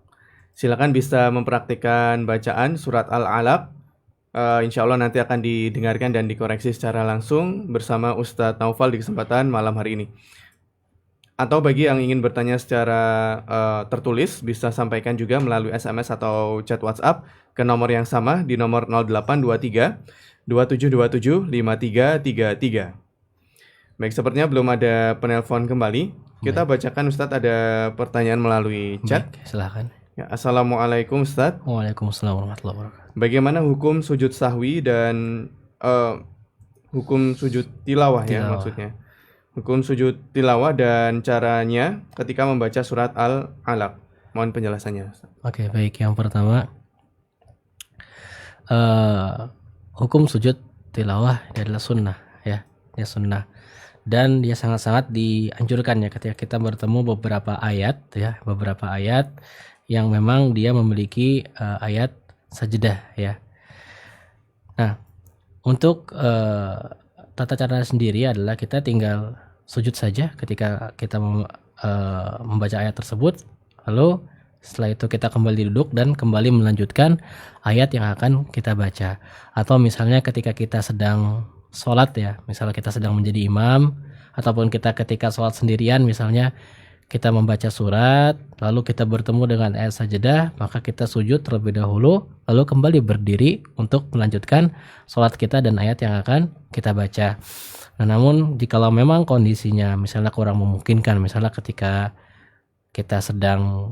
Silakan bisa mempraktikkan bacaan surat Al-Alaq. Insya Allah nanti akan didengarkan dan dikoreksi secara langsung bersama Ustadz Naufal di kesempatan malam hari ini. Atau bagi yang ingin bertanya secara tertulis, bisa sampaikan juga melalui SMS atau chat WhatsApp ke nomor yang sama di nomor 0823 27275333. Baik, sepertinya belum ada penelpon kembali. Kita bacakan Ustadz, ada pertanyaan melalui chat. Baik, silakan. Ya, Assalamualaikum Ustadz. Waalaikumsalam warahmatullahi wabarakatuh. Bagaimana hukum sujud sahwi dan hukum sujud tilawah ya maksudnya? Hukum sujud tilawah dan caranya ketika membaca surat Al-Alaq. Mohon penjelasannya, Ustadz. Oke, baik. Yang pertama, hukum sujud tilawah adalah sunnah, ya, ini sunnah, dan dia sangat-sangat dianjurkan ya ketika kita bertemu beberapa ayat yang memang dia memiliki ayat sajdah ya. Nah, untuk tata cara sendiri adalah kita tinggal sujud saja ketika kita membaca ayat tersebut, lalu setelah itu kita kembali duduk dan kembali melanjutkan ayat yang akan kita baca. Atau misalnya ketika kita sedang sholat ya, misalnya kita sedang menjadi imam, ataupun kita ketika sholat sendirian misalnya kita membaca surat, lalu kita bertemu dengan ayat sajdah, maka kita sujud terlebih dahulu, lalu kembali berdiri untuk melanjutkan sholat kita dan ayat yang akan kita baca. Nah, namun jikalau memang kondisinya misalnya kurang memungkinkan, misalnya ketika kita sedang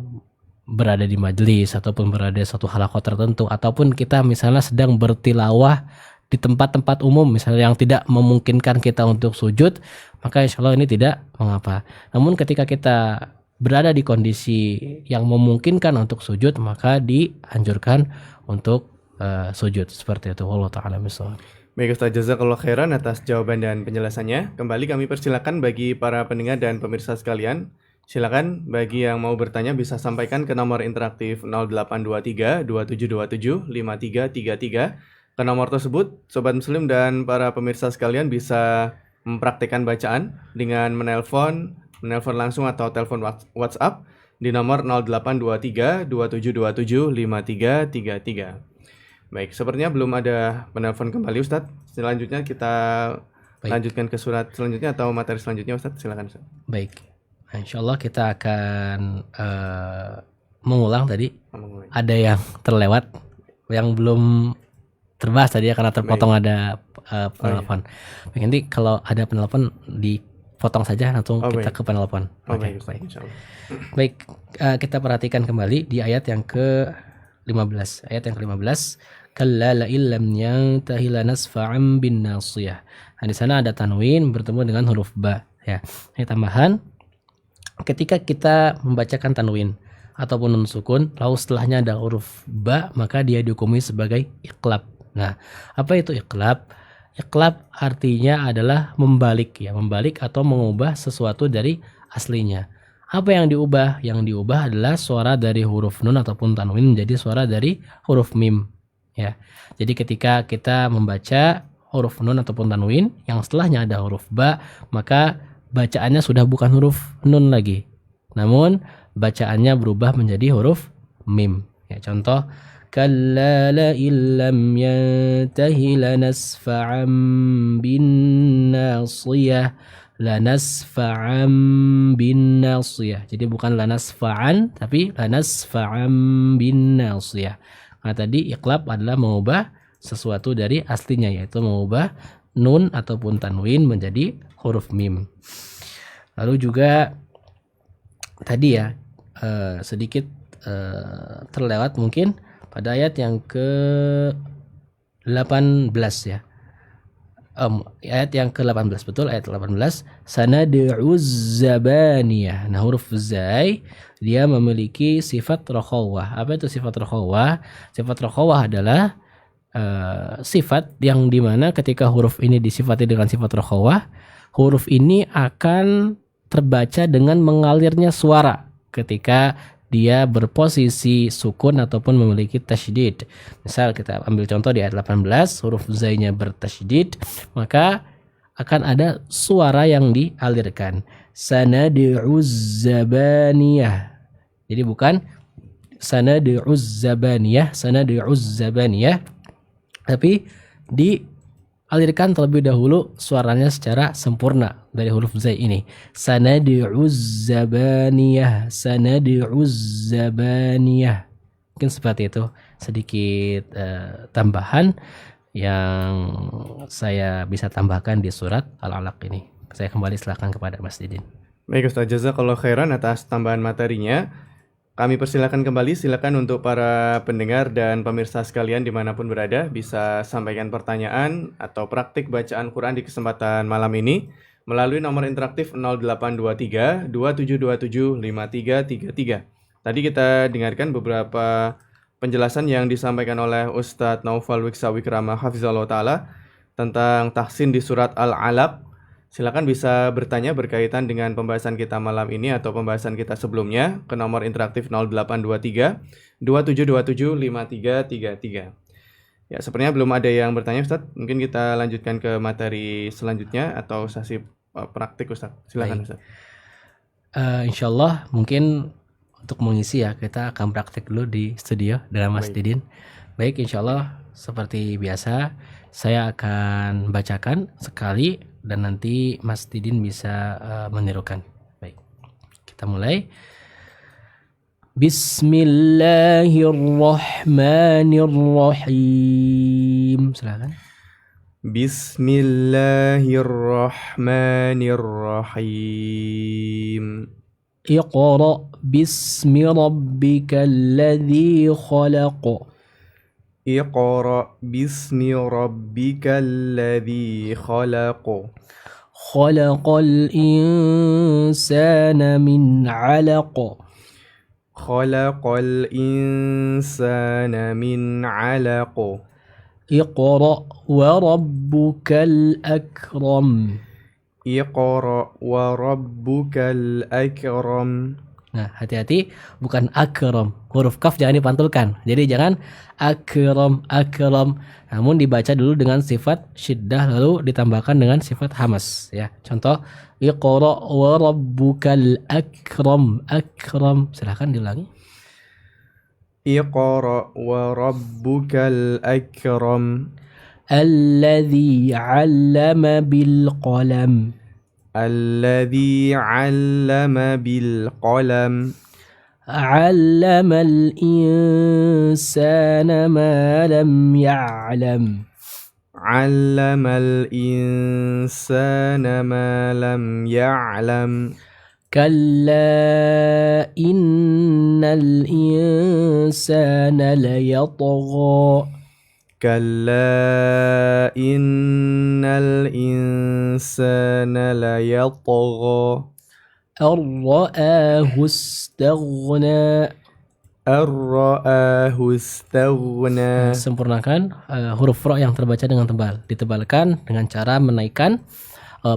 berada di majelis ataupun berada di suatu halaqah tertentu, ataupun kita misalnya sedang bertilawah di tempat-tempat umum misalnya yang tidak memungkinkan kita untuk sujud, maka insya Allah ini tidak mengapa. Namun ketika kita berada di kondisi yang memungkinkan untuk sujud, maka dianjurkan untuk sujud seperti itu. Wallahu ta'ala bishawab. Baik Ustaz, jazakallahu khairan atas jawaban dan penjelasannya. Kembali kami persilakan bagi para pendengar dan pemirsa sekalian, silakan bagi yang mau bertanya bisa sampaikan ke nomor interaktif 0823 2727 5333. Ke nomor tersebut, Sobat Muslim dan para pemirsa sekalian bisa mempraktikkan bacaan dengan menelpon langsung atau telepon WhatsApp di nomor 0823 2727 5333. Baik, sepertinya belum ada penelpon kembali Ustadz. Selanjutnya kita lanjutkan ke surat selanjutnya atau materi selanjutnya Ustadz, silakan Ustadz. Baik. Nah, insya Allah kita akan mengulang tadi. Ada yang terlewat, yang belum terbahas tadi ya karena terpotong. Baik. Ada penelpon. Baik, nanti kalau ada penelpon dipotong saja langsung kita ke penelpon. Oke, baik. Baik, kita perhatikan kembali di ayat yang ke-15. Ayat yang ke-15, kalla la illam yantahi lanasfa'an bin nasiyah. Nah, di sana ada tanwin bertemu dengan huruf ba ya. Ini tambahan. Ketika kita membacakan tanwin ataupun nun sukun, lalu setelahnya ada huruf ba, maka dia dihukumi sebagai iqlab. Nah, apa itu iqlab? Iqlab artinya adalah membalik ya, membalik atau mengubah sesuatu dari aslinya. Apa yang diubah? Yang diubah adalah suara dari huruf nun ataupun tanwin menjadi suara dari huruf mim ya. Jadi ketika kita membaca huruf nun ataupun tanwin yang setelahnya ada huruf ba, maka bacaannya sudah bukan huruf nun lagi, namun bacaannya berubah menjadi huruf mim ya. Contoh, kalla la illam yantahi lanasfa'an bin nasiyah, lanasfa'an bin nasiyah. Jadi bukan lanasfa'an tapi lanasfa'an bin nasiyah. Nah, tadi iqlab adalah mengubah sesuatu dari aslinya, yaitu mengubah nun ataupun tanwin menjadi huruf mim. Lalu juga tadi ya sedikit terlewat mungkin pada ayat yang ke-18 ya. Ayat yang ke-18, betul, ayat 18, sanad'uz zabaniyah. Nah, huruf zai dia memiliki sifat rakhawah. Apa itu sifat rakhawah? Sifat rakhawah adalah sifat yang dimana ketika huruf ini disifati dengan sifat rakhawah, huruf ini akan terbaca dengan mengalirnya suara ketika dia berposisi sukun ataupun memiliki tasydid. Misal kita ambil contoh di ayat 18, huruf zainya bertasydid, maka akan ada suara yang dialirkan. Sanad'uz zabaniyah. Jadi bukan sanad'uz zabaniyah, tapi dialirkan terlebih dahulu suaranya secara sempurna dari huruf zai ini. Sanad'uz zabaniyah. Mungkin seperti itu, sedikit tambahan yang saya bisa tambahkan di surat Al-Alaq ini. Saya kembali silakan kepada Mas Didin. Baik Ustaz, jazakallahu khairan atas tambahan materinya. Kami persilakan kembali, silakan untuk para pendengar dan pemirsa sekalian dimanapun berada bisa sampaikan pertanyaan atau praktik bacaan Quran di kesempatan malam ini melalui nomor interaktif 0823 2727 5333. Tadi kita dengarkan beberapa penjelasan yang disampaikan oleh Ustadz Naufal Wiksa Wikrama Hafizallahu Ta'ala tentang tahsin di surat Al-Alaq. Silakan bisa bertanya berkaitan dengan pembahasan kita malam ini atau pembahasan kita sebelumnya ke nomor interaktif 0823 2727 5333. Ya, sepertinya belum ada yang bertanya Ustadz. Mungkin kita lanjutkan ke materi selanjutnya atau sesi praktik Ustadz. Silakan Ustadz. Insyaallah mungkin untuk mengisi ya, kita akan praktik dulu di studio dengan Mas Didin. Baik, insyaallah seperti biasa saya akan bacakan sekali dan nanti Mas Didin bisa menirukan. Baik, kita mulai. Bismillahirrahmanirrahim. Silakan. Bismillahirrahmanirrahim. Iqra bismi rabbikal ladzi khalaq. Iqra bismi rabbikal ladzi khalaq. Khalaqal insana min 'alaq. Khalaqal insana min 'alaq. Iqra wa rabbukal akram. Iqra wa rabbukal akram. Nah, hati-hati, bukan akram. Huruf kaf jangan dipantulkan. Jadi jangan akram, namun dibaca dulu dengan sifat syiddah lalu ditambahkan dengan sifat hamas ya. Contoh, Iqra wa rabbukal akram. Silakan diulangi. Iqra wa rabbukal akram. Alladzi 'allama bil qalam. Alladzi 'allama bil qalam. 'Allamal insana ma lam ya'lam. 'Allamal insana ma lam ya'lam. Kalla innal insana layatgha. Kalla innal insana layatgha. Ar-ra'ahu istaghna. Ar-ra'ahu istaghna. Sempurnakan huruf ra yang terbaca dengan tebal. Ditebalkan dengan cara menaikkan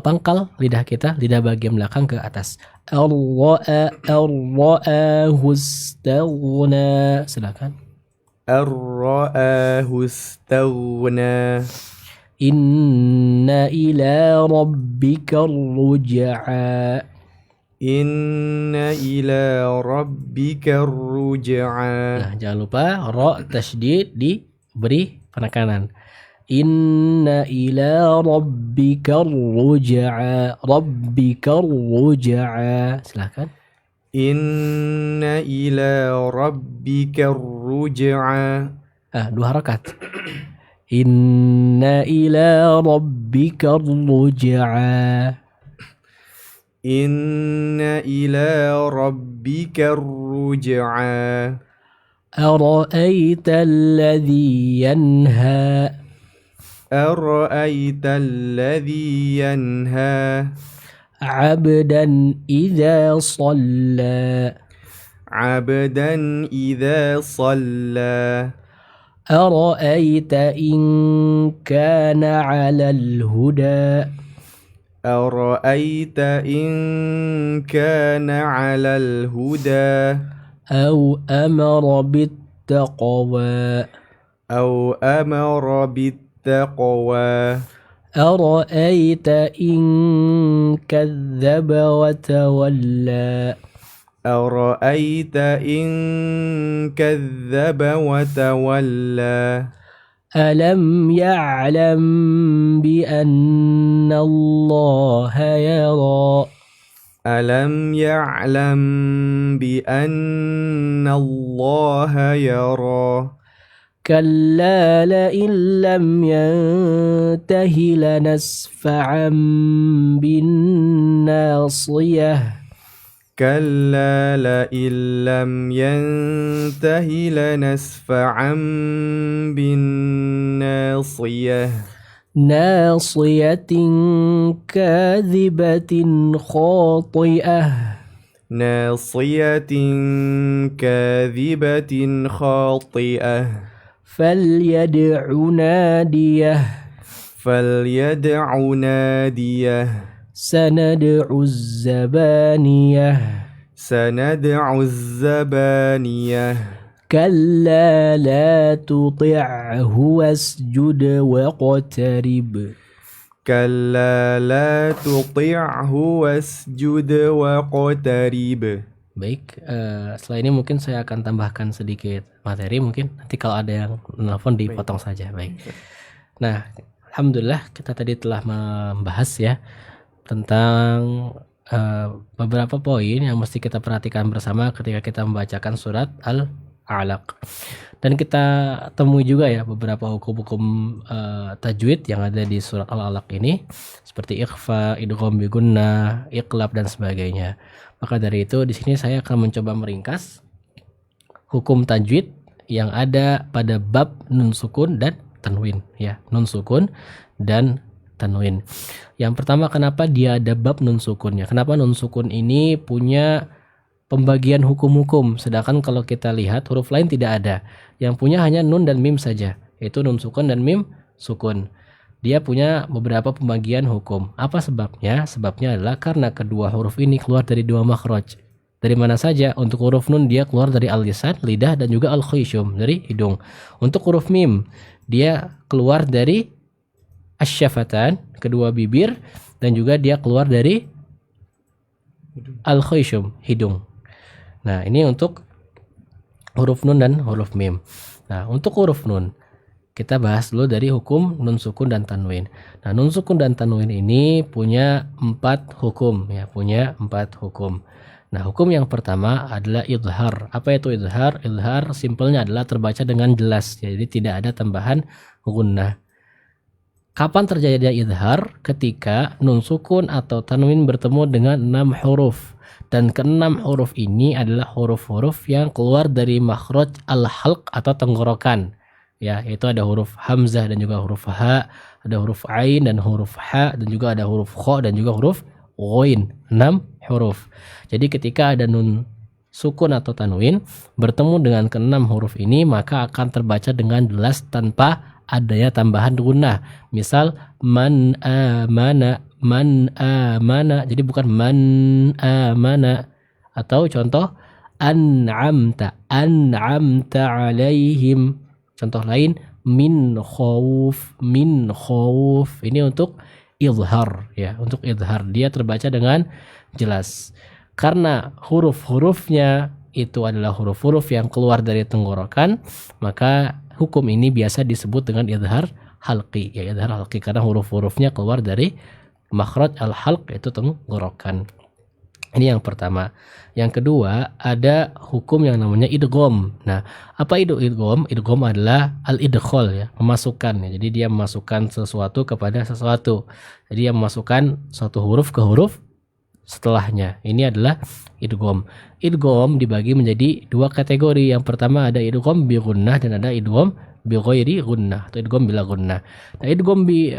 pangkal lidah kita, lidah bagian belakang ke atas. Ar-ra'ahu istaghna. Silakan. Ar-ra'ahu istaghna. Inna ila rabbika ruj'a. Inna ila rabbika ruj'a. Nah, jangan lupa ra tasydid diberi penekanan. Inna ila rabbika ruj'a. Silakan. Inna ila rabbika ruj'a. Dua harakat. Inna ila rabbika ruj'a. Inna ila rabbika ruj'a. Ara'aita alladhi yanha. Ara'aita alladhi yanha. Abdan idza shalla. Abdan idza shalla. Ara'aita in kana 'alal huda. أرأيت إن كان على الهدى. أو أمر بالتقوى أو أمر بالتقوى أرأيت إن كذب وتولى أرأيت إن كذب وتولى ألم يعلم بأن الله يرى ألم يعلم بأن الله يرى كلا لئن لم ينته لنسفعا بالناصية كلا لئن لم ينته لنسفعا بالناصية ناصية كاذبة خاطئة ناصية كاذبة خاطئة فليدع ناديه فليدع ناديه سندع الزبانية سندع الزبانية كلا لا تطعه واسجد واقترب كلا لا تطعه واسجد واقترب. Baik, setelah ini mungkin saya akan tambahkan sedikit materi, mungkin nanti kalau ada yang nelfon dipotong saja. Baik. Nah, alhamdulillah kita tadi telah membahas ya tentang beberapa poin yang mesti kita perhatikan bersama ketika kita membacakan surat Al-Alaq. Dan kita temui juga ya beberapa hukum-hukum tajwid yang ada di surat Al-Alaq ini, seperti ikhfa, idgham bi gunnah, iqlab dan sebagainya. Maka dari itu di sini saya akan mencoba meringkas hukum tajwid yang ada pada bab nun sukun dan tanwin ya, nun sukun dan tanwin. Yang pertama, kenapa dia ada bab nun sukunnya? Kenapa nun sukun ini punya pembagian hukum-hukum, sedangkan kalau kita lihat huruf lain tidak ada. Yang punya hanya nun dan mim saja, yaitu nun sukun dan mim sukun. Dia punya beberapa pembagian hukum. Apa sebabnya? Sebabnya adalah karena kedua huruf ini keluar dari dua makhraj. Dari mana saja? Untuk huruf nun dia keluar dari al-lisan, lidah, dan juga al-khayshum, dari hidung. Untuk huruf mim dia keluar dari asyafatan, kedua bibir, dan juga dia keluar dari al-khayshum, hidung. Nah, ini untuk huruf nun dan huruf mim. Nah, untuk huruf nun kita bahas dulu dari hukum nun sukun dan tanwin. Nah, nun sukun dan tanwin ini punya 4 hukum ya, punya 4 hukum. Nah, hukum yang pertama adalah idhar. Apa itu idhar? Idhar simpelnya adalah terbaca dengan jelas. Jadi tidak ada tambahan gunnah. Kapan terjadi idhar? Ketika nun sukun atau tanwin bertemu dengan 6 huruf. Dan ke-6 huruf ini adalah huruf-huruf yang keluar dari makhraj al-halq atau tenggorokan. Ya, itu ada huruf hamzah dan juga huruf ha, ada huruf ain dan huruf ha, dan juga ada huruf kha dan juga huruf ghain. 6 huruf. Jadi ketika ada nun sukun atau tanwin bertemu dengan ke-6 huruf ini, maka akan terbaca dengan jelas tanpa adanya tambahan gunnah. Misal man amana, jadi bukan man amana. Atau contoh an'amta alaihim. Contoh lain min khauf. Ini untuk izhar ya, untuk izhar dia terbaca dengan jelas. Karena huruf-hurufnya itu adalah huruf-huruf yang keluar dari tenggorokan, maka hukum ini biasa disebut dengan izhar halqi ya, izhar halqi, karena huruf-hurufnya keluar dari makhraj al-halq, yaitu tenggorokan. Ini yang pertama. Yang kedua, ada hukum yang namanya idgham. Nah, apa itu idgham? Idgham adalah al-idkhal ya, memasukkan ya. Jadi dia memasukkan sesuatu kepada sesuatu. Jadi dia memasukkan suatu huruf ke huruf setelahnya. Ini adalah idgham. Idgham dibagi menjadi 2 kategori. Yang pertama ada idgham bi gunnah dan ada idgham bi ghairi gunnah atau idgham bila gunnah. Nah, idgham bi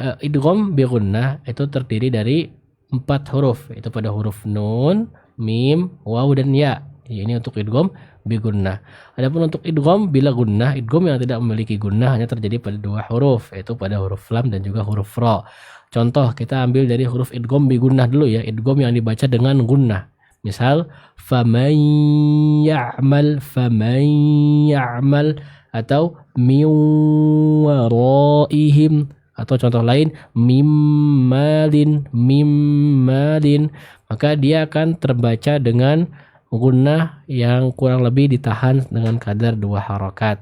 gunnah itu terdiri dari 4 huruf, itu pada huruf nun, mim, waw dan ya. Ini untuk idgham bi gunnah. Adapun untuk idgham bila gunnah, idgham yang tidak memiliki gunnah hanya terjadi pada 2 huruf, yaitu pada huruf lam dan juga huruf ra. Contoh kita ambil dari huruf idgham bi gunnah dulu ya, idgham yang dibaca dengan gunnah. Misal faman ya'mal atau min waraihim, atau contoh lain mimmalin, maka dia akan terbaca dengan gunnah yang kurang lebih ditahan dengan kadar 2 harakat.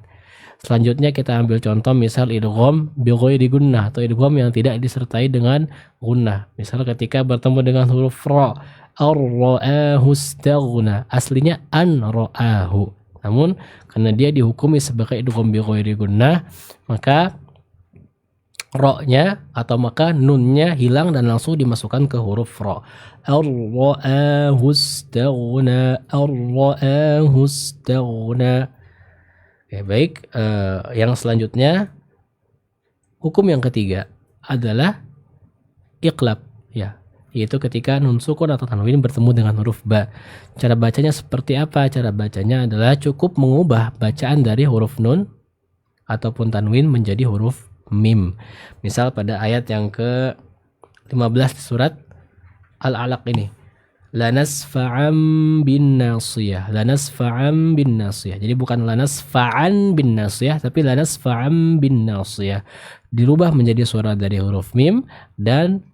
Selanjutnya kita ambil contoh misal idgham bi ghairi gunnah atau idgham yang tidak disertai dengan gunnah. Misal ketika bertemu dengan huruf ra, ar-ra'ahu istaghna, aslinya an ra'ahu. Namun karena dia dihukumi sebagai idgham bi ghairi gunnah, maka ro-nya atau maka nunnya hilang dan langsung dimasukkan ke huruf ro. Ar-ra'ahu istaghna, ar-ra'ahu istaghna. Ya, baik, yang selanjutnya hukum yang ketiga adalah iqlab, ya, yaitu ketika nun sukun atau tanwin bertemu dengan huruf ba. Cara bacanya seperti apa? Cara bacanya adalah cukup mengubah bacaan dari huruf nun ataupun tanwin menjadi huruf mim. Misal pada ayat yang ke-15 surat Al-Alaq ini, lanasfa'an bin nasiyah, lanasfa'an bin nasiyah. Jadi bukan lanasfa'an bin nasiyah, tapi lanasfa'an bin nasiyah. Dirubah menjadi suara dari huruf mim dan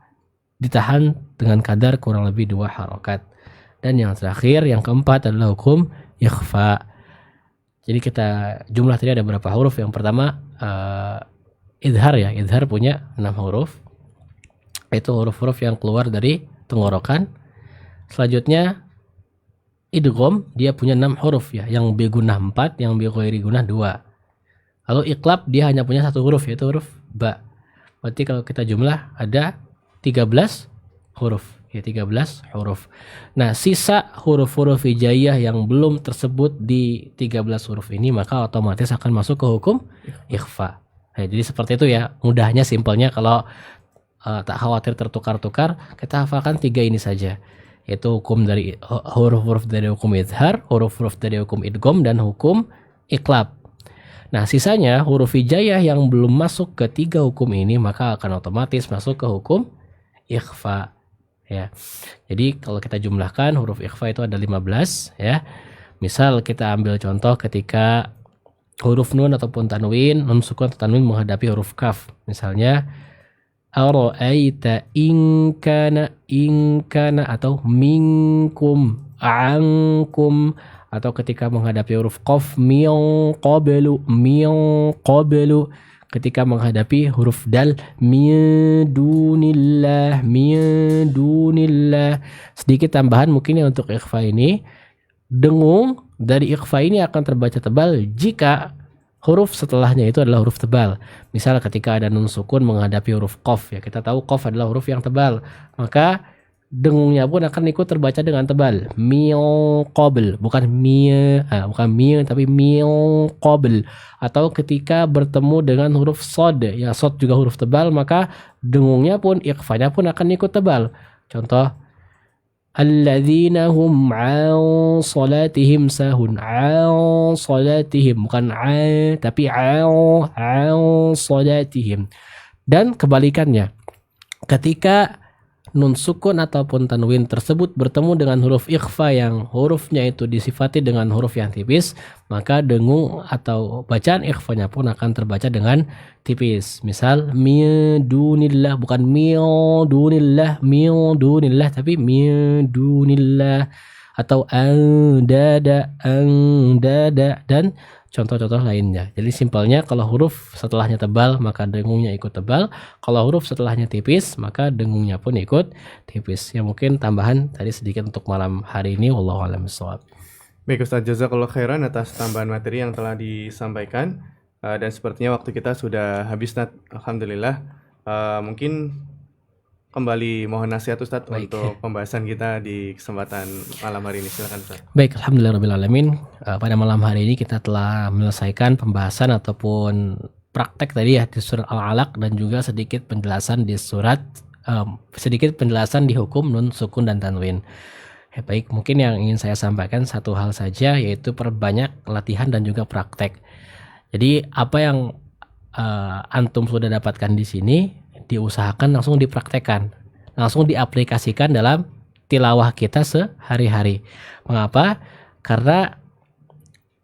ditahan dengan kadar kurang lebih 2 harakat. Dan yang terakhir, yang keempat adalah hukum ikhfa. Jadi kita jumlah tadi ada berapa huruf? Yang pertama idhar, ya, idhar punya 6 huruf. Itu huruf-huruf yang keluar dari tenggorokan. Selanjutnya idgham, dia punya 6 huruf, ya, yang bi gunnah 4, yang bi ghairi gunnah 2. Lalu iqlab dia hanya punya 1 huruf, yaitu huruf ba. Berarti kalau kita jumlah ada 13 huruf, ya, 13 huruf. Nah, sisa huruf-huruf hijaiyah yang belum tersebut di 13 huruf ini maka otomatis akan masuk ke hukum ikhfa. Nah, jadi seperti itu, ya, mudahnya, simpelnya. Kalau tak khawatir tertukar-tukar, kita hafalkan 3 ini saja, yaitu hukum dari huruf-huruf dari hukum izhar, huruf-huruf dari hukum idgham, dan hukum iqlab. Nah, sisanya huruf hijaiyah yang belum masuk ke 3 hukum ini maka akan otomatis masuk ke hukum ikhfa, ya. Jadi kalau kita jumlahkan huruf ikhfa itu ada 15, ya. Misal kita ambil contoh ketika huruf nun ataupun tanwin, nun sukun atau tanwin menghadapi huruf kaf. Misalnya ara'aita in kana atau minkum ankum, atau ketika menghadapi huruf qaf min qablu, ketika menghadapi huruf dal min dunillah. Sedikit tambahan mungkin, ya, untuk ikhfa ini, dengung dari ikhfa ini akan terbaca tebal jika huruf setelahnya itu adalah huruf tebal. Misal ketika ada nun sukun menghadapi huruf qaf, ya, kita tahu qaf adalah huruf yang tebal, maka dengungnya pun akan ikut terbaca dengan tebal. Min qabl, bukan tapi min qabl. Atau ketika bertemu dengan huruf sod, ya, sod juga huruf tebal, maka dengungnya pun, ikhfanya pun akan ikut tebal. Contoh, alladzina hum 'an salatihim sahun. 'An salatihim, bukan 'an tapi 'an salatihim. Dan kebalikannya, ketika nun sukun ataupun tanwin tersebut bertemu dengan huruf ikhfa yang hurufnya itu disifati dengan huruf yang tipis, maka dengung atau bacaan ikhfanya pun akan terbaca dengan tipis. Misal min dunillah, bukan min dunillah tapi min dunillah, atau andada, dan contoh-contoh lainnya. Jadi simpelnya, kalau huruf setelahnya tebal maka dengungnya ikut tebal, kalau huruf setelahnya tipis maka dengungnya pun ikut tipis. Ya, mungkin tambahan tadi sedikit untuk malam hari ini. Wallahu a'lam bishawab. Baik Ustaz, jazakallahu khairan atas tambahan materi yang telah disampaikan. Dan sepertinya waktu kita sudah habis, Ustaz. Alhamdulillah. Mungkin kembali mohon nasihat Ustaz. Baik. Untuk pembahasan kita di kesempatan malam hari ini. Silakan Ustaz. Baik, alhamdulillahirabbil. Pada malam hari ini kita telah menyelesaikan pembahasan ataupun praktek tadi, ya, di surat Al-Alaq, dan juga sedikit penjelasan di hukum nun sukun dan tanwin. Ya, baik, mungkin yang ingin saya sampaikan satu hal saja, yaitu perbanyak latihan dan juga praktek. Jadi apa yang antum sudah dapatkan di sini diusahakan langsung dipraktekkan, langsung diaplikasikan dalam tilawah kita sehari-hari. Mengapa? Karena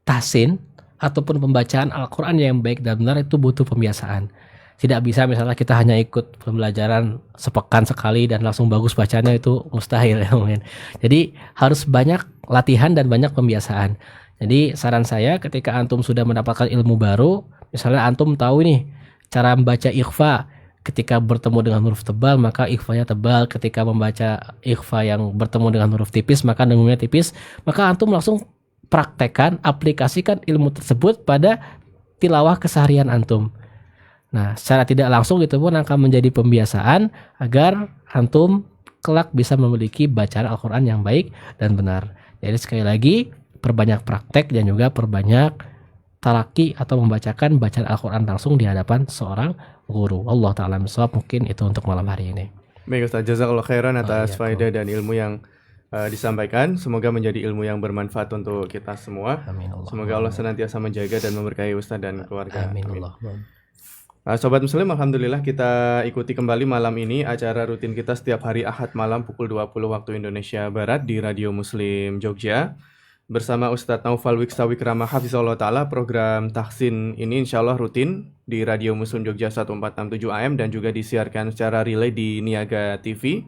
tahsin ataupun pembacaan Al-Quran yang baik dan benar itu butuh pembiasaan. Tidak bisa misalnya kita hanya ikut pembelajaran sepekan sekali dan langsung bagus bacanya, itu mustahil ya mungkin. Jadi harus banyak latihan dan banyak pembiasaan. Jadi saran saya ketika antum sudah mendapatkan ilmu baru, misalnya antum tahu nih cara membaca ikhfa, ketika bertemu dengan huruf tebal maka ikhfanya tebal, ketika membaca ikhfa yang bertemu dengan huruf tipis maka dengungnya tipis, maka antum langsung praktekkan, aplikasikan ilmu tersebut pada tilawah keseharian antum. Nah, secara tidak langsung itu pun akan menjadi pembiasaan agar antum kelak bisa memiliki bacaan Al-Quran yang baik dan benar. Jadi sekali lagi, perbanyak praktek dan juga perbanyak talaki atau membacakan bacaan Al-Quran langsung di hadapan seorang guru. Allah Ta'ala miswab, mungkin itu untuk malam hari ini. Baik Ustaz, jazakallahu khairan atas Iya, faedah dan ilmu yang disampaikan. Semoga menjadi ilmu yang bermanfaat untuk kita semua. Amin Allah. Semoga Allah senantiasa menjaga dan memberkahi Ustaz dan keluarga. Amin Amin. Allah. Sobat Muslim, alhamdulillah kita ikuti kembali malam ini acara rutin kita setiap hari Ahad malam pukul 20 waktu Indonesia Barat di Radio Muslim Jogja. Bersama Ustadz Naufal Wiksawik Ramah Hafizahullah Ta'ala, program Tahsin ini insya Allah rutin di Radio Muslim Jogja 1467 AM dan juga disiarkan secara relay di Niaga TV.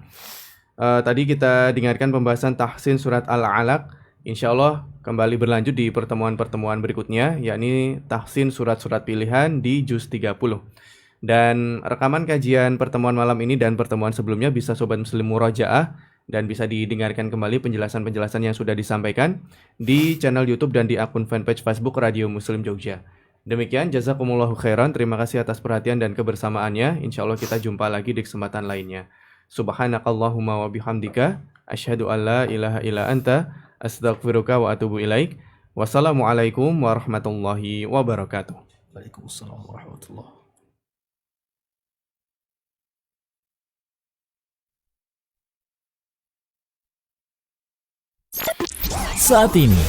Tadi kita dengarkan pembahasan Tahsin Surat Al-Alaq. Insya Allah kembali berlanjut di pertemuan-pertemuan berikutnya, yakni Tahsin Surat-Surat Pilihan di Juz 30. Dan rekaman kajian pertemuan malam ini dan pertemuan sebelumnya bisa Sobat Muslim murajaah dan bisa didengarkan kembali penjelasan-penjelasan yang sudah disampaikan di channel YouTube dan di akun fanpage Facebook Radio Muslim Jogja. Demikian, jazakumullahu khairan. Terima kasih atas perhatian dan kebersamaannya. Insya Allah kita jumpa lagi di kesempatan lainnya. Subhanakallahumma wa bihamdika asyhadu an la ilaha illa anta astaghfiruka wa atubu ilaik. Wassalamualaikum warahmatullahi wabarakatuh. Waalaikumsalam warahmatullahi. Saat ini